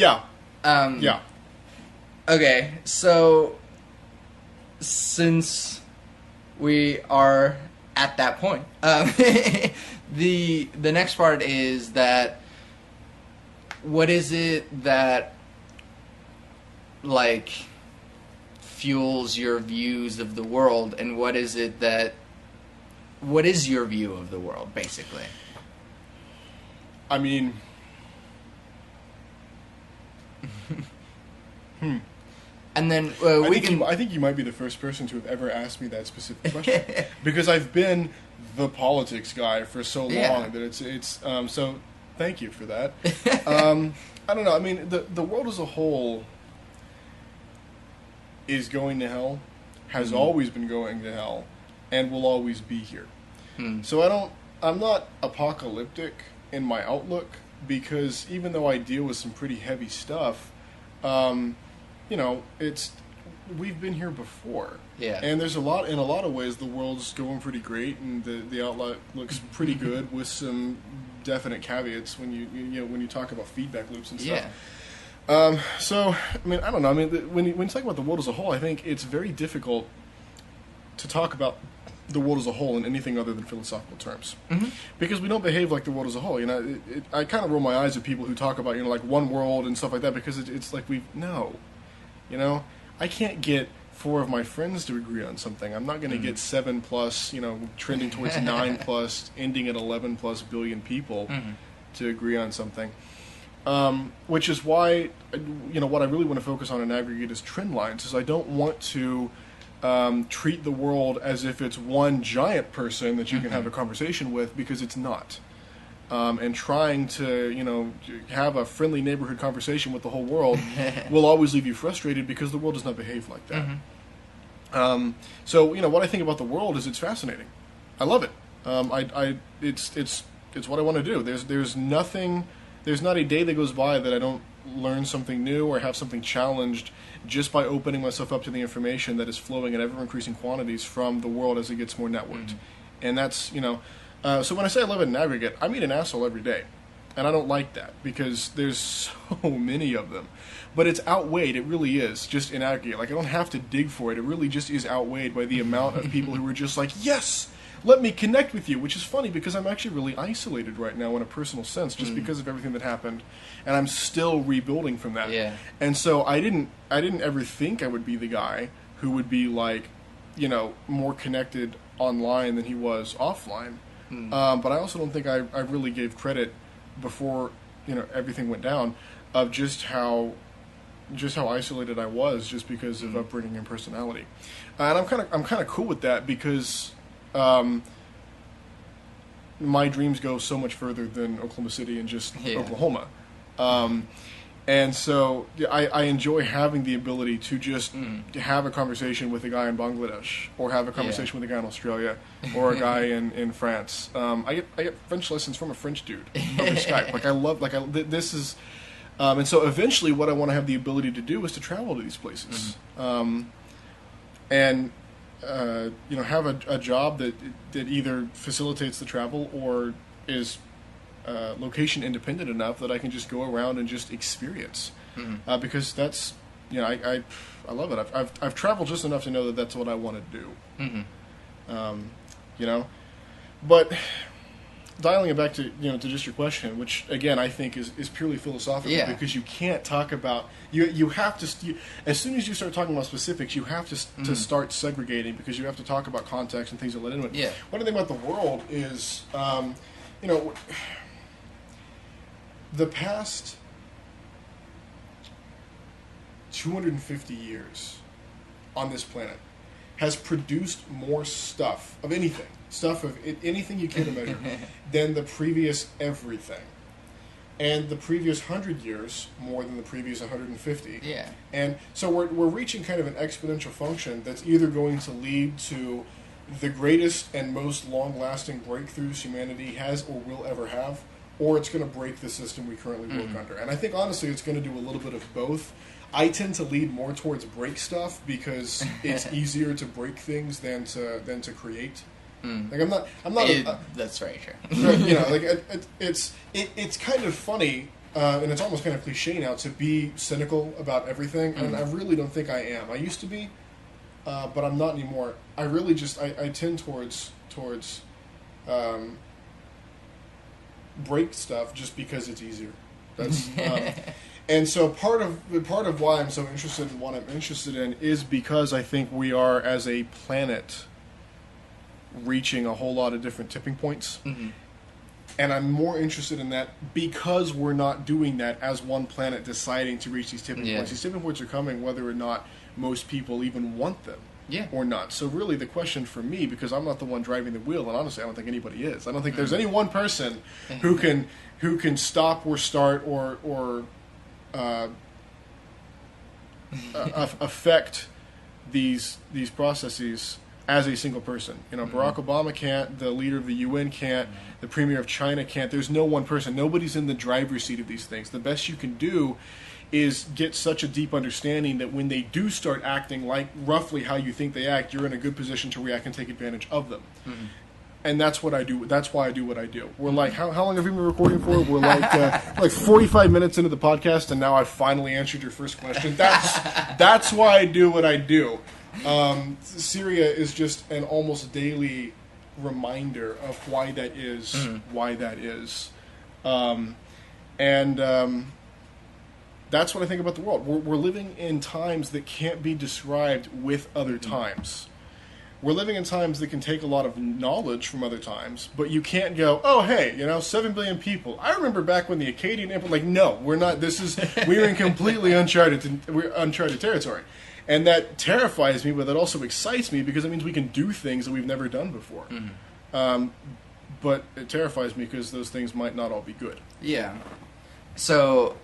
Okay, so since we are at that point, the next part is that what is it that like fuels your views of the world, and what is your view of the world, basically? I mean, And then I think you might be the first person to have ever asked me that specific question because I've been the politics guy for so long that it's so thank you for that. I don't know. I mean, the world as a whole is going to hell, has always been going to hell, and will always be here. So I'm not apocalyptic in my outlook, because even though I deal with some pretty heavy stuff, it's we've been here before. Yeah. And there's in a lot of ways, the world's going pretty great, and the outlook looks pretty good with some definite caveats when you talk about feedback loops and stuff. Yeah. So, I mean, I don't know. I mean, when you talk about the world as a whole, I think it's very difficult to talk about the world as a whole in anything other than philosophical terms, because we don't behave like the world as a whole. I kind of roll my eyes at people who talk about like one world and stuff like that, because it's like I can't get 4 of my friends to agree on something. I'm not going to get 7+, trending towards 9+, ending at 11+ billion people to agree on something. Which is why, what I really want to focus on in aggregate is trend lines. Is I don't want to treat the world as if it's one giant person that you can have a conversation with, because it's not. And trying to, have a friendly neighborhood conversation with the whole world will always leave you frustrated, because the world does not behave like that. So, what I think about the world is it's fascinating. I love it. It's what I want to do. There's not a day that goes by that I don't learn something new or have something challenged just by opening myself up to the information that is flowing in ever-increasing quantities from the world as it gets more networked. And that's, so when I say I love it in aggregate, I meet an asshole every day. And I don't like that, because there's so many of them. But it's outweighed, it really is, just in aggregate. Like, I don't have to dig for it. It really just is outweighed by the amount of people who are just like, yes, let me connect with you, which is funny, because I'm actually really isolated right now in a personal sense, just because of everything that happened. And I'm still rebuilding from that. Yeah. And so I didn't ever think I would be the guy who would be like, more connected online than he was offline. But I also don't think I really gave credit before everything went down, of just how isolated I was, just because of upbringing and personality. And I'm kind of cool with that, because my dreams go so much further than Oklahoma City and just Oklahoma. And so I enjoy having the ability to just have a conversation with a guy in Bangladesh, or have a conversation with a guy in Australia, or a guy in France. I get French lessons from a French dude over Skype. This is, and so eventually what I want to have the ability to do is to travel to these places, and have a job that either facilitates the travel or is location independent enough that I can just go around and just experience, because that's I love it. I've traveled just enough to know that that's what I want to do. But dialing it back to to just your question, which again I think is purely philosophical, because you can't talk about you have to as soon as you start talking about specifics, you have to start segregating, because you have to talk about context and things that let into it. Yeah. One thing about the world is the past 250 years on this planet has produced more stuff of anything you can imagine than the previous everything. And the previous 100 years more than the previous 150. Yeah. And so we're reaching kind of an exponential function that's either going to lead to the greatest and most long-lasting breakthroughs humanity has or will ever have, or it's going to break the system we currently work under. And I think, honestly, it's going to do a little bit of both. I tend to lead more towards break stuff, because it's easier to break things than to create. Like I'm not. That's very true. It's kind of funny, and it's almost kind of cliche now to be cynical about everything, and I really don't think I am. I used to be, but I'm not anymore. I really just I tend towards break stuff just because it's easier. That's and so part of why I'm so interested in what I'm interested in is because I think we are, as a planet, reaching a whole lot of different tipping points. And I'm more interested in that because we're not doing that as one planet deciding to reach these tipping points. These tipping points are coming whether or not most people even want them. Or not. So really the question for me, because I'm not the one driving the wheel, and honestly I don't think anybody is. I don't think there's any one person who can stop or start or affect these processes as a single person. Barack Obama can't, the leader of the UN can't, the premier of China can't. There's no one person. Nobody's in the driver's seat of these things. The best you can do is get such a deep understanding that when they do start acting like roughly how you think they act, you're in a good position to react and take advantage of them. Mm-hmm. And that's what I do. That's why I do what I do. We're like, how long have we been recording for? We're like 45 minutes into the podcast, and now I've finally answered your first question. That's why I do what I do. Syria is just an almost daily reminder of why that is. That's what I think about the world. We're living in times that can't be described with other times. We're living in times that can take a lot of knowledge from other times, but you can't go, oh, hey, 7 billion people. I remember back when the Akkadian Empire, like, no, we're not, we're in completely uncharted territory. And that terrifies me, but that also excites me because it means we can do things that we've never done before. Mm-hmm. But it terrifies me because those things might not all be good. Yeah. So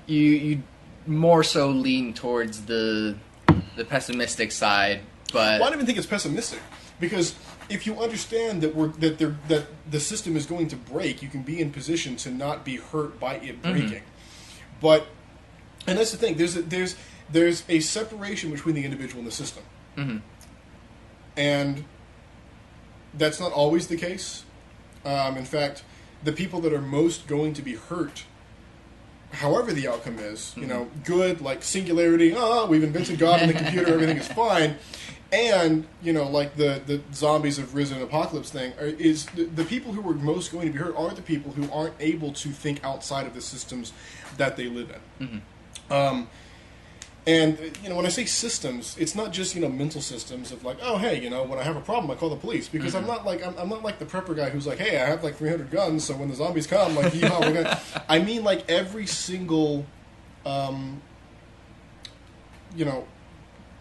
you more so lean towards the pessimistic side. But I don't even think it's pessimistic, because if you understand that the system is going to break, you can be in position to not be hurt by it breaking. Mm-hmm. And that's the thing. There's a separation between the individual and the system, mm-hmm. and that's not always the case. In fact, the people that are most going to be hurt, however the outcome is, mm-hmm. Good, like singularity. We've invented God in the computer. Everything is fine. And, like the zombies have risen apocalypse thing, is the people who are most going to be hurt are the people who aren't able to think outside of the systems that they live in. Mm-hmm. And, when I say systems, it's not just, mental systems of like, oh, hey, when I have a problem, I call the police. Because mm-hmm. I'm not like the prepper guy who's like, hey, I have like 300 guns, so when the zombies come, like, we're gonna... I mean, like, every single,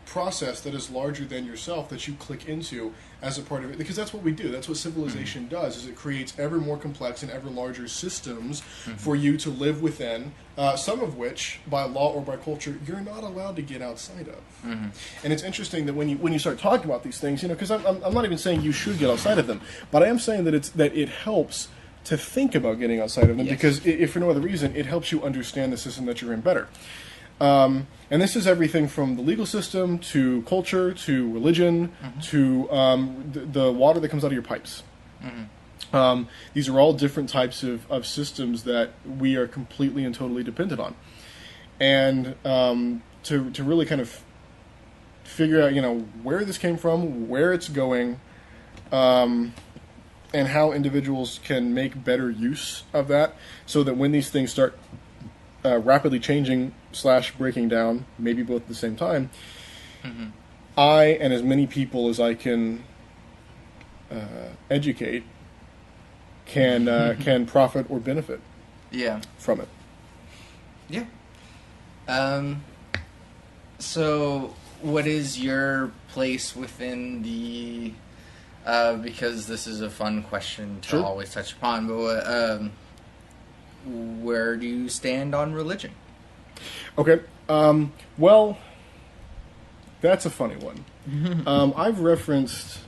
process that is larger than yourself that you click into as a part of it, because that's what we do. That's what civilization mm-hmm. does, is it creates ever more complex and ever larger systems mm-hmm. for you to live within, some of which, by law or by culture, you're not allowed to get outside of. Mm-hmm. And it's interesting that when you start talking about these things, because I'm not even saying you should get outside of them, but I am saying that it helps to think about getting outside of them, yes. because if for no other reason, it helps you understand the system that you're in better. And this is everything from the legal system to culture to religion mm-hmm. to the water that comes out of your pipes. Mm-hmm. These are all different types of systems that we are completely and totally dependent on. And to really kind of figure out, where this came from, where it's going, and how individuals can make better use of that, so that when these things start rapidly changing / breaking down, maybe both at the same time, mm-hmm. I and as many people as I can educate can profit or benefit from it. Yeah. So what is your place within the because this is a fun question to Sure. always touch upon, but where do you stand on religion? Okay. Well, that's a funny one. I've referenced,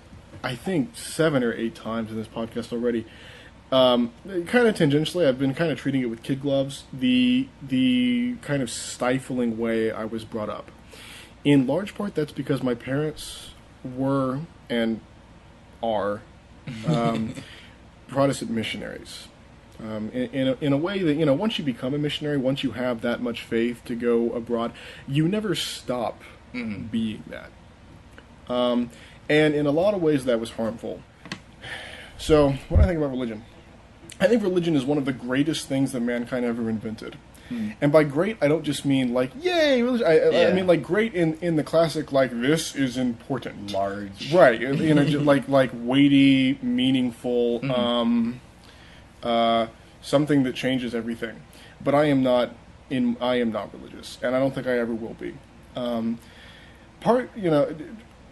I think, 7 or 8 times in this podcast already. Kind of tangentially, I've been kind of treating it with kid gloves, the kind of stifling way I was brought up. In large part, that's because my parents were and are Protestant missionaries. In a way that, once you become a missionary, once you have that much faith to go abroad, you never stop mm-hmm. being that. And in a lot of ways, that was harmful. So, what do I think about religion? I think religion is one of the greatest things that mankind ever invented. And by great, I don't just mean like, yay, religion. I mean like great in the classic, like, this is important. Large. Right. like weighty, meaningful, mm-hmm. Something that changes everything. But I am not religious, and I don't think I ever will be.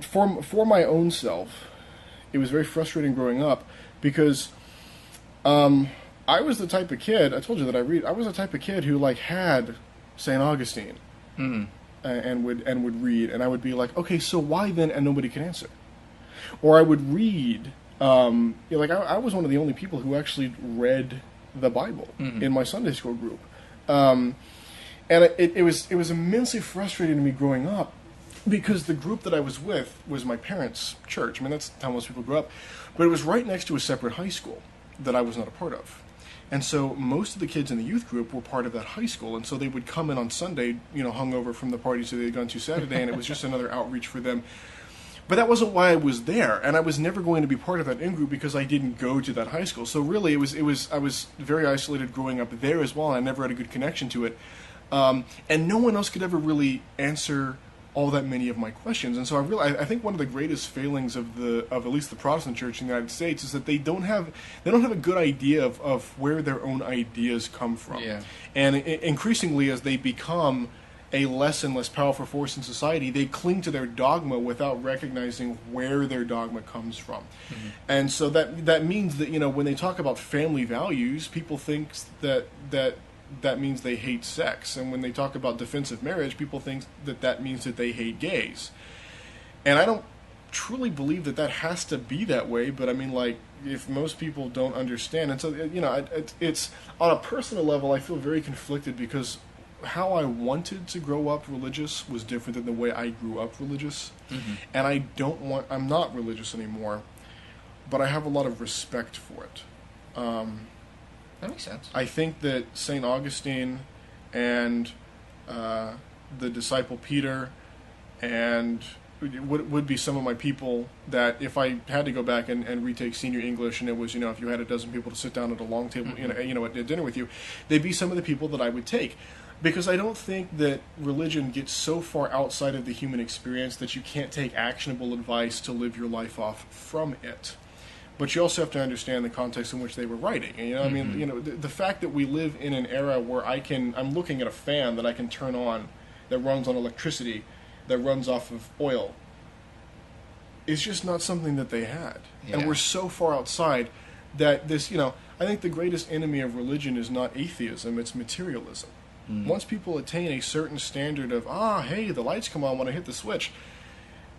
For my own self, it was very frustrating growing up because I was the type of kid, I told you that I was the type of kid who like had St. Augustine mm-hmm. and would read, and I would be like, okay, so why then? And nobody could answer. Or I would read. I was one of the only people who actually read the Bible mm-hmm. in my Sunday school group. And it was immensely frustrating to me growing up, because the group that I was with was my parents' church. I mean, that's how most people grew up. But it was right next to a separate high school that I was not a part of. And so most of the kids in the youth group were part of that high school. And so they would come in on Sunday, hungover from the parties that they had gone to Saturday, and it was just another outreach for them. But that wasn't why I was there, and I was never going to be part of that in-group because I didn't go to that high school. So really, I was very isolated growing up there as well, and I never had a good connection to it. And no one else could ever really answer all that many of my questions. And so I think one of the greatest failings of at least the Protestant Church in the United States is that they don't have a good idea of where their own ideas come from. Yeah. And increasingly, as they become a less and less powerful force in society, they cling to their dogma without recognizing where their dogma comes from. Mm-hmm. And so that means that, when they talk about family values, people think that means they hate sex. And when they talk about defensive marriage, people think that means that they hate gays. And I don't truly believe that has to be that way, but I mean, like, if most people don't understand, and so, it's on a personal level, I feel very conflicted because how I wanted to grow up religious was different than the way I grew up religious. Mm-hmm. And I'm not religious anymore, but I have a lot of respect for it. That makes sense. I think that St. Augustine and the disciple Peter and would be some of my people that if I had to go back and retake senior English, and it was, if you had a dozen people to sit down at a long table, at dinner with you, they'd be some of the people that I would take. Because I don't think that religion gets so far outside of the human experience that you can't take actionable advice to live your life off from it. But you also have to understand the context in which they were writing. And, I mean, the fact that we live in an era where I'm looking at a fan that I can turn on that runs on electricity, that runs off of oil, is just not something that they had. Yeah. And we're so far outside that this, I think the greatest enemy of religion is not atheism, it's materialism. Once people attain a certain standard of, hey, the lights come on when I hit the switch,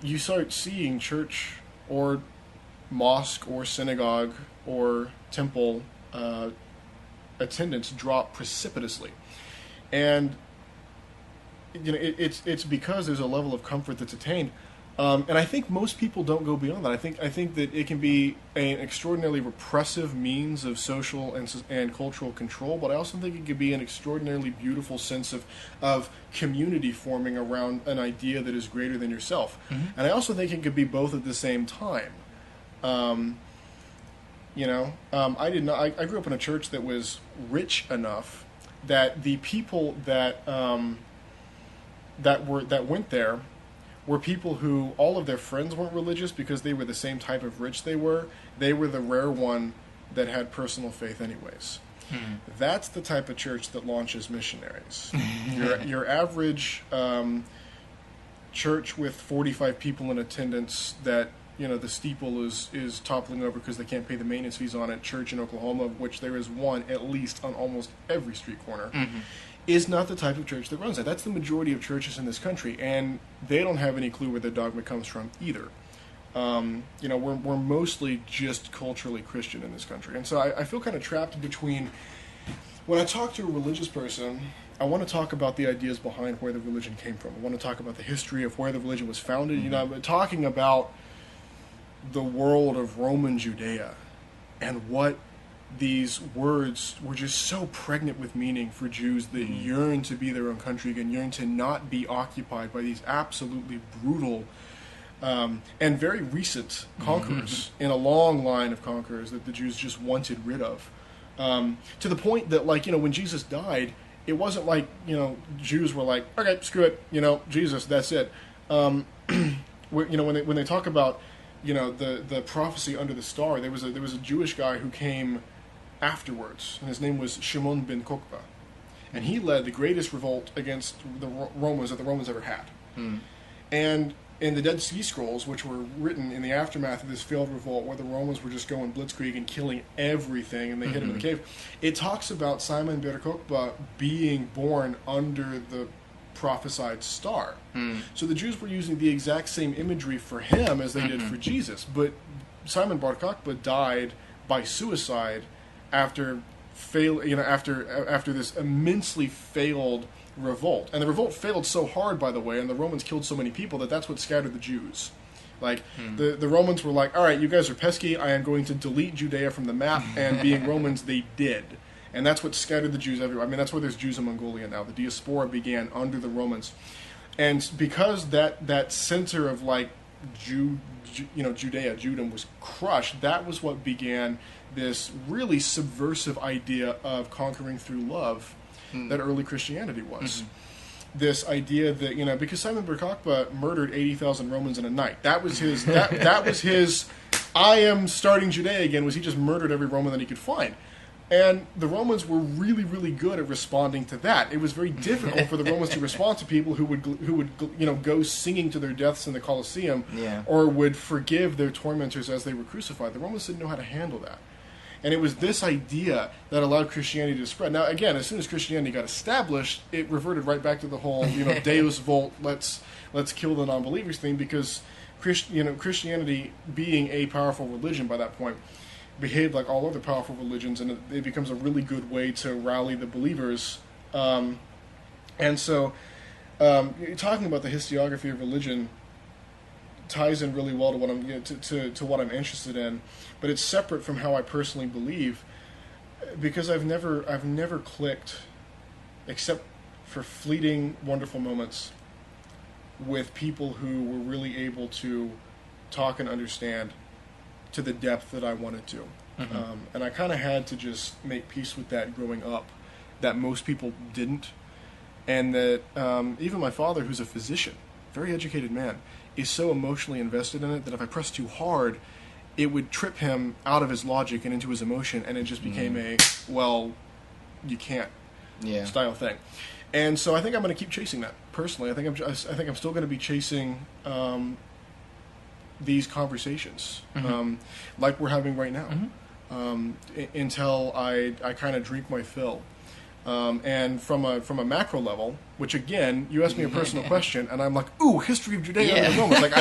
you start seeing church or mosque or synagogue or temple attendance drop precipitously. And it's because there's a level of comfort that's attained. And I think most people don't go beyond that. I think that it can be an extraordinarily repressive means of social and cultural control, but I also think it could be an extraordinarily beautiful sense of community forming around an idea that is greater than yourself. Mm-hmm. And I also think it could be both at the same time. I grew up in a church that was rich enough that the people that went there were people who all of their friends weren't religious because they were the same type of rich they were. They were the rare one that had personal faith anyways. Hmm. That's the type of church that launches missionaries. Your average church with 45 people in attendance that, the steeple is toppling over because they can't pay the maintenance fees on it, church in Oklahoma, of which there is one at least on almost every street corner, mm-hmm. is not the type of church that runs that. That's the majority of churches in this country, and they don't have any clue where their dogma comes from either. We're mostly just culturally Christian in this country, and so I feel kind of trapped between. When I talk to a religious person, I want to talk about the ideas behind where the religion came from. I want to talk about the history of where the religion was founded. Mm-hmm. I'm talking about the world of Roman Judea and what these words were just so pregnant with meaning for Jews that yearn to be their own country again, yearn to not be occupied by these absolutely brutal and very recent conquerors in a long line of conquerors that the Jews just wanted rid of. To the point that, when Jesus died, it wasn't like, Jews were like, okay, screw it, Jesus, that's it. When they talk about, the prophecy under the star, there was a Jewish guy who came afterwards, and his name was Shimon ben Kokba, and he led the greatest revolt against the Romans that the Romans ever had. And in the Dead Sea Scrolls, which were written in the aftermath of this failed revolt, where the Romans were just going blitzkrieg and killing everything, and they hid him in the cave, it talks about Simon ber Kokba being born under the prophesied star. So the Jews were using the exact same imagery for him as they did for Jesus, but Simon bar Kokhba died by suicide after this immensely failed revolt. And the revolt failed so hard, by the way, and the Romans killed so many people that's what scattered the Jews. Like, the Romans were like, all right, you guys are pesky, I am going to delete Judea from the map, and being Romans, they did. And that's what scattered the Jews everywhere. I mean, that's why there's Jews in Mongolia now. The diaspora began under the Romans. And because that center of, like, Judea, Judaism was crushed, that was what began this really subversive idea of conquering through love that early Christianity was. This idea that, because Simon Bar Kokhba murdered 80,000 Romans in a night. That was his, that was his, I am starting Judea again, was he just murdered every Roman that he could find. And the Romans were really, really good at responding to that. It was very difficult for the Romans to respond to people who would go singing to their deaths in the Colosseum, or would forgive their tormentors as they were crucified. The Romans didn't know how to handle that. And it was this idea that allowed Christianity to spread. Now, again, as soon as Christianity got established, it reverted right back to the whole, Deus Vult, let's kill the non-believers thing, because Christianity, being a powerful religion by that point, behaved like all other powerful religions, and it becomes a really good way to rally the believers. And so, talking about the historiography of religion ties in really well to what I'm to what I'm interested in, but it's separate from how I personally believe, because I've never clicked, except for fleeting, wonderful moments, with people who were really able to talk and understand to the depth that I wanted to. And I kind of had to just make peace with that growing up, that most people didn't. And that even my father, who's a physician, very educated man, is so emotionally invested in it that if I pressed too hard, it would trip him out of his logic and into his emotion, and it just became a, well, you can't style thing. And so I think I'm going to keep chasing that, personally. I think I'm still going to be chasing these conversations, like we're having right now, until I kind of drink my fill. And from a macro level, which again, you asked me a personal question, and I'm like, ooh, history of Judea and the Romans. Like,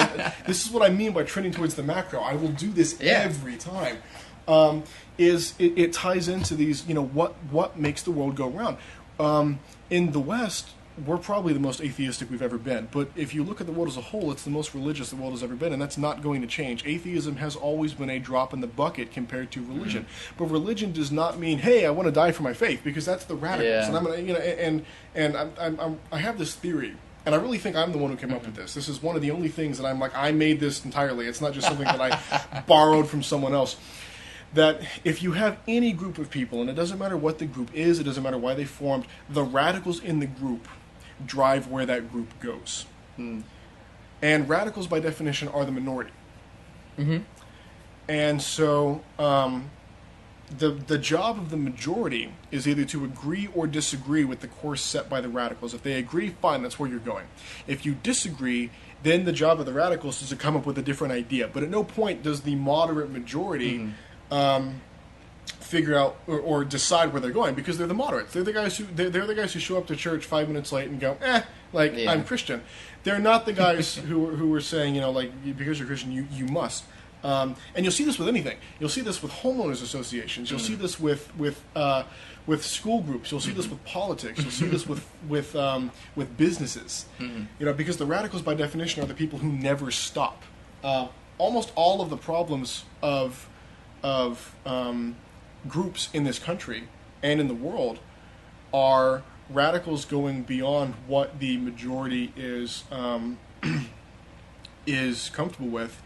this is what I mean by trending towards the macro. I will do this every time. It ties into these, what makes the world go round. In the West, we're probably the most atheistic we've ever been. But if you look at the world as a whole, it's the most religious the world has ever been, and that's not going to change. Atheism has always been a drop in the bucket compared to religion. But religion does not mean, hey, I want to die for my faith, because that's the radicals. And I'm gonna, I have this theory, and I really think I'm the one who came up with this. This is one of the only things that I'm like, I made this entirely. It's not just something that I borrowed from someone else. That if you have any group of people, and it doesn't matter what the group is, it doesn't matter why they formed, the radicals in the group drive where that group goes. And radicals, by definition, are the minority. And so the job of the majority is either to agree or disagree with the course set by the radicals. If they agree, fine, that's where you're going. If you disagree, then the job of the radicals is to come up with a different idea. But at no point does the moderate majority figure out or decide where they're going, because they're the moderates. They're the guys who show up to church 5 minutes late and go, I'm Christian. They're not the guys who were saying, because you're Christian, you must. And you'll see this with anything. You'll see this with homeowners associations. You'll see this with school groups. You'll see this with politics. You'll see this with businesses. Because the radicals, by definition, are the people who never stop. Almost all of the problems of groups in this country and in the world are radicals going beyond what the majority is comfortable with,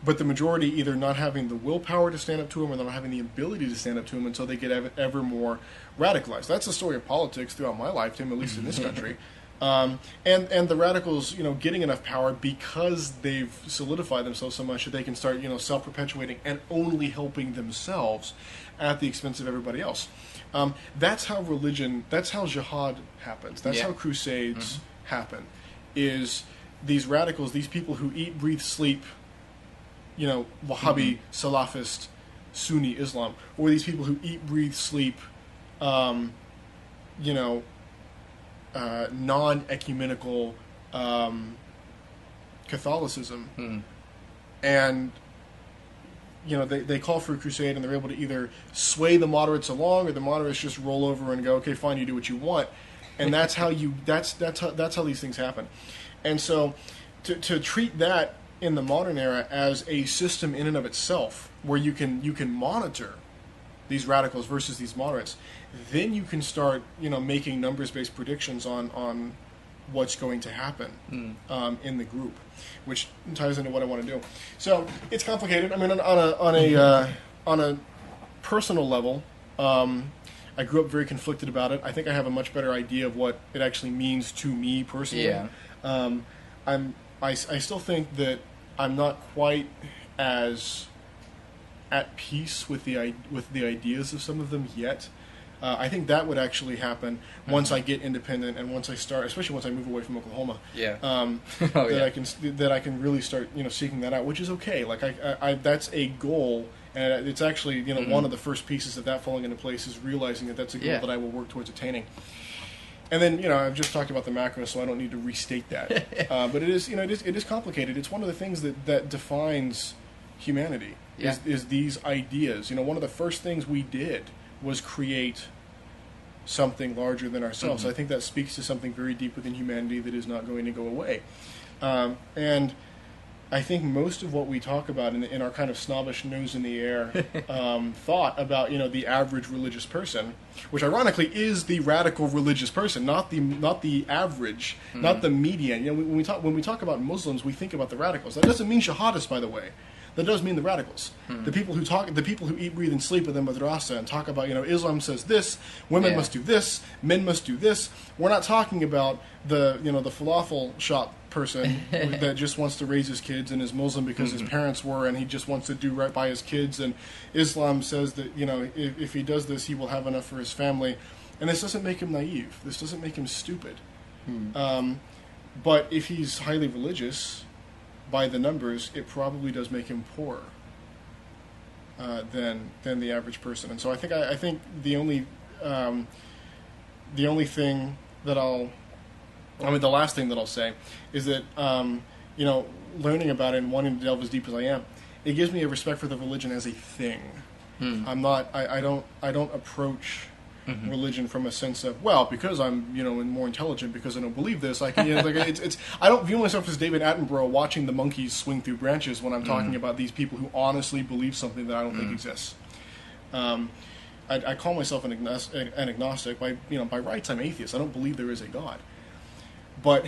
but the majority either not having the willpower to stand up to them or not having the ability to stand up to them until they get ever more radicalized. That's the story of politics throughout my lifetime, at least in this country. And the radicals, getting enough power because they've solidified themselves so much that they can start, self-perpetuating and only helping themselves at the expense of everybody else. That's how religion, that's how jihad happens. That's how crusades happen. Is these radicals, these people who eat, breathe, sleep, Wahhabi, Salafist, Sunni Islam, or these people who eat, breathe, sleep, non-ecumenical Catholicism, and they call for a crusade, and they're able to either sway the moderates along, or the moderates just roll over and go, okay, fine, you do what you want. and that's how these things happen. And so to treat that in the modern era as a system in and of itself, where you can monitor these radicals versus these moderates, then you can start making numbers-based predictions on what's going to happen in the group, which ties into what I want to do. So it's complicated. I mean, on a personal level, I grew up very conflicted about it. I think I have a much better idea of what it actually means to me personally. Yeah. I still think that I'm not quite as at peace with the ideas of some of them yet. I think that would actually happen once I get independent and once I start, especially once I move away from Oklahoma. Yeah. That I can really start seeking that out, which is okay. Like I that's a goal, and it's actually one of the first pieces of that falling into place is realizing that that's a goal that I will work towards attaining. And then I've just talked about the macro, so I don't need to restate that. But it is complicated. It's one of the things that defines humanity is these ideas. One of the first things we did was create something larger than ourselves. I think that speaks to something very deep within humanity that is not going to go away. And I think most of what we talk about in our kind of snobbish nose in the air thought about the average religious person, which ironically is the radical religious person, not the average, not the median. When we talk about Muslims, we think about the radicals. That doesn't mean jihadists, by the way. That does mean the radicals, the people who eat, breathe, and sleep within madrasa and talk about Islam says this, women must do this, men must do this. We're not talking about the the falafel shop person that just wants to raise his kids and is Muslim because his parents were, and he just wants to do right by his kids. And Islam says that if he does this, he will have enough for his family. And this doesn't make him naive. This doesn't make him stupid. But if he's highly religious, by the numbers, it probably does make him poorer than the average person. And so I think the only thing that the last thing that I'll say is that learning about it and wanting to delve as deep as I am, it gives me a respect for the religion as a thing. I don't approach religion from a sense of, well, because I'm more intelligent because I don't believe this. I can I don't view myself as David Attenborough watching the monkeys swing through branches when I'm talking about these people who honestly believe something that I don't think exists. I call myself an agnostic. By rights I'm atheist. I don't believe there is a God. But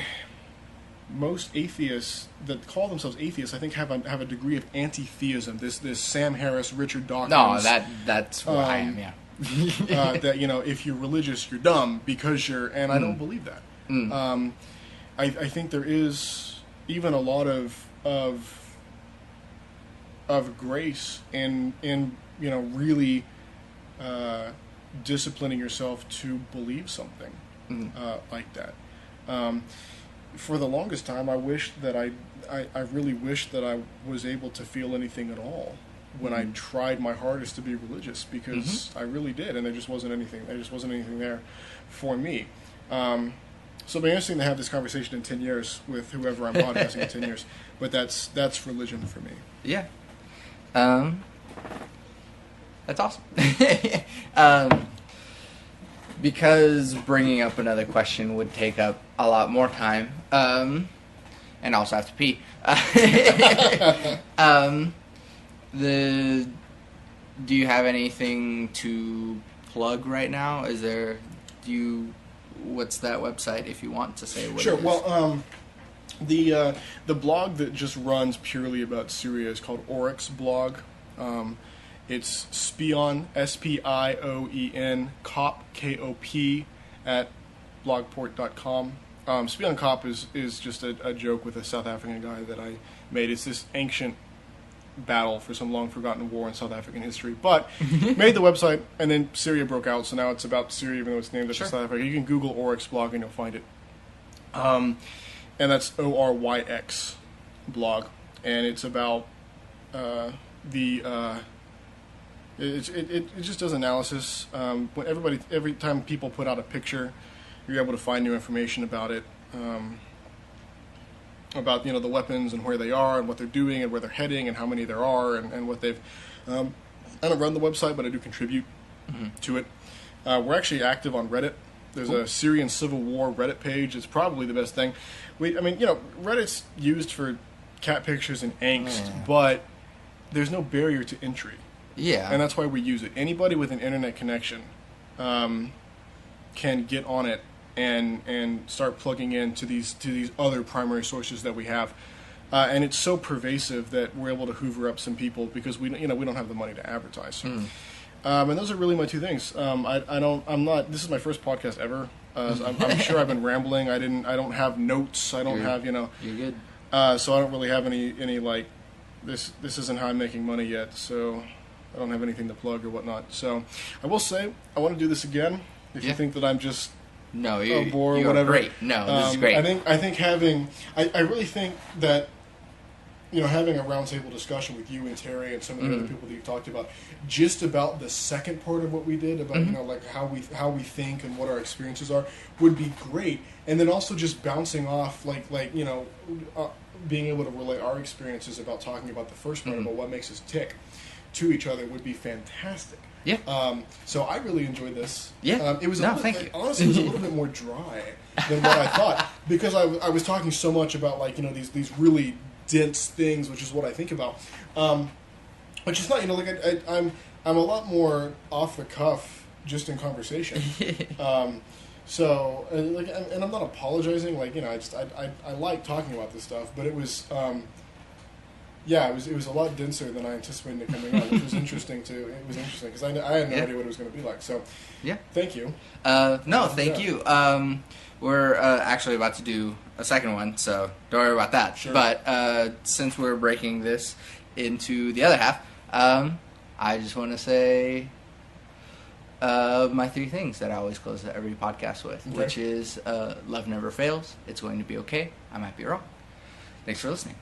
most atheists that call themselves atheists, I think, have a degree of anti-theism. This Sam Harris, Richard Dawkins. No, that's what I am. Yeah. That if you're religious, you're dumb because you're, and I don't believe that. I think there is even a lot of grace in really disciplining yourself to believe something like that. For the longest time, I really wished that I was able to feel anything at all when I tried my hardest to be religious, because I really did, and there just wasn't anything. There just wasn't anything there for me. So it'll be interesting to have this conversation in 10 years with whoever I'm podcasting in 10 years. But that's religion for me. Yeah. That's awesome. Because bringing up another question would take up a lot more time, and also have to pee. Do you have anything to plug right now? What's that website if you want to say what Sure. it is? Well, the blog that just runs purely about Syria is called Oryx blog. It's Spion, Spioen, Cop, Kop, at blogport.com. Spion Cop is just a joke with a South African guy that I made. It's this ancient battle for some long-forgotten war in South African history. But made the website, and then Syria broke out, so now it's about Syria, even though it's named after South Africa. You can Google Oryx blog and you'll find it. And that's ORYX blog. And it's about it just does analysis. Every time people put out a picture, you're able to find new information about it, about the weapons and where they are and what they're doing and where they're heading and how many there are and what they've. I don't run the website, but I do contribute to it. We're actually active on Reddit. There's a Syrian civil war Reddit page. It's probably the best thing. Reddit's used for cat pictures and angst, but there's no barrier to entry. Yeah. And that's why we use it. Anybody with an internet connection can get on it and start plugging into these other primary sources that we have. And it's so pervasive that we're able to hoover up some people because we don't have the money to advertise. And those are really my two things. This is my first podcast ever. I'm sure I've been rambling. I don't have notes. I don't have, You're good. So I don't really have any like, this isn't how I'm making money yet. So I don't have anything to plug or whatnot. So I will say, I want to do this again. If you think that I'm just you're bored or whatever. Great. No, this is great. I really think that, having a roundtable discussion with you and Terry and some of the other people that you talked about, just about the second part of what we did, about like how we think and what our experiences are, would be great. And then also just bouncing off, being able to relate our experiences about talking about the first part about what makes us tick to each other would be fantastic. Yeah. So I really enjoyed this. Yeah. It was thank you. Honestly, it was a little bit more dry than what I thought, because I was talking so much about these really dense things, which is what I think about. Which is not, I'm a lot more off the cuff just in conversation. So and I'm not apologizing. I like talking about this stuff, but it was. It was a lot denser than I anticipated it coming on, which was interesting too. It was interesting because I had no idea what it was going to be like. So, thank you. Thank you. We're actually about to do a second one, so don't worry about that. Sure. But since we're breaking this into the other half, I just want to say my three things that I always close every podcast with, which is love never fails. It's going to be okay. I might be wrong. Thanks for listening.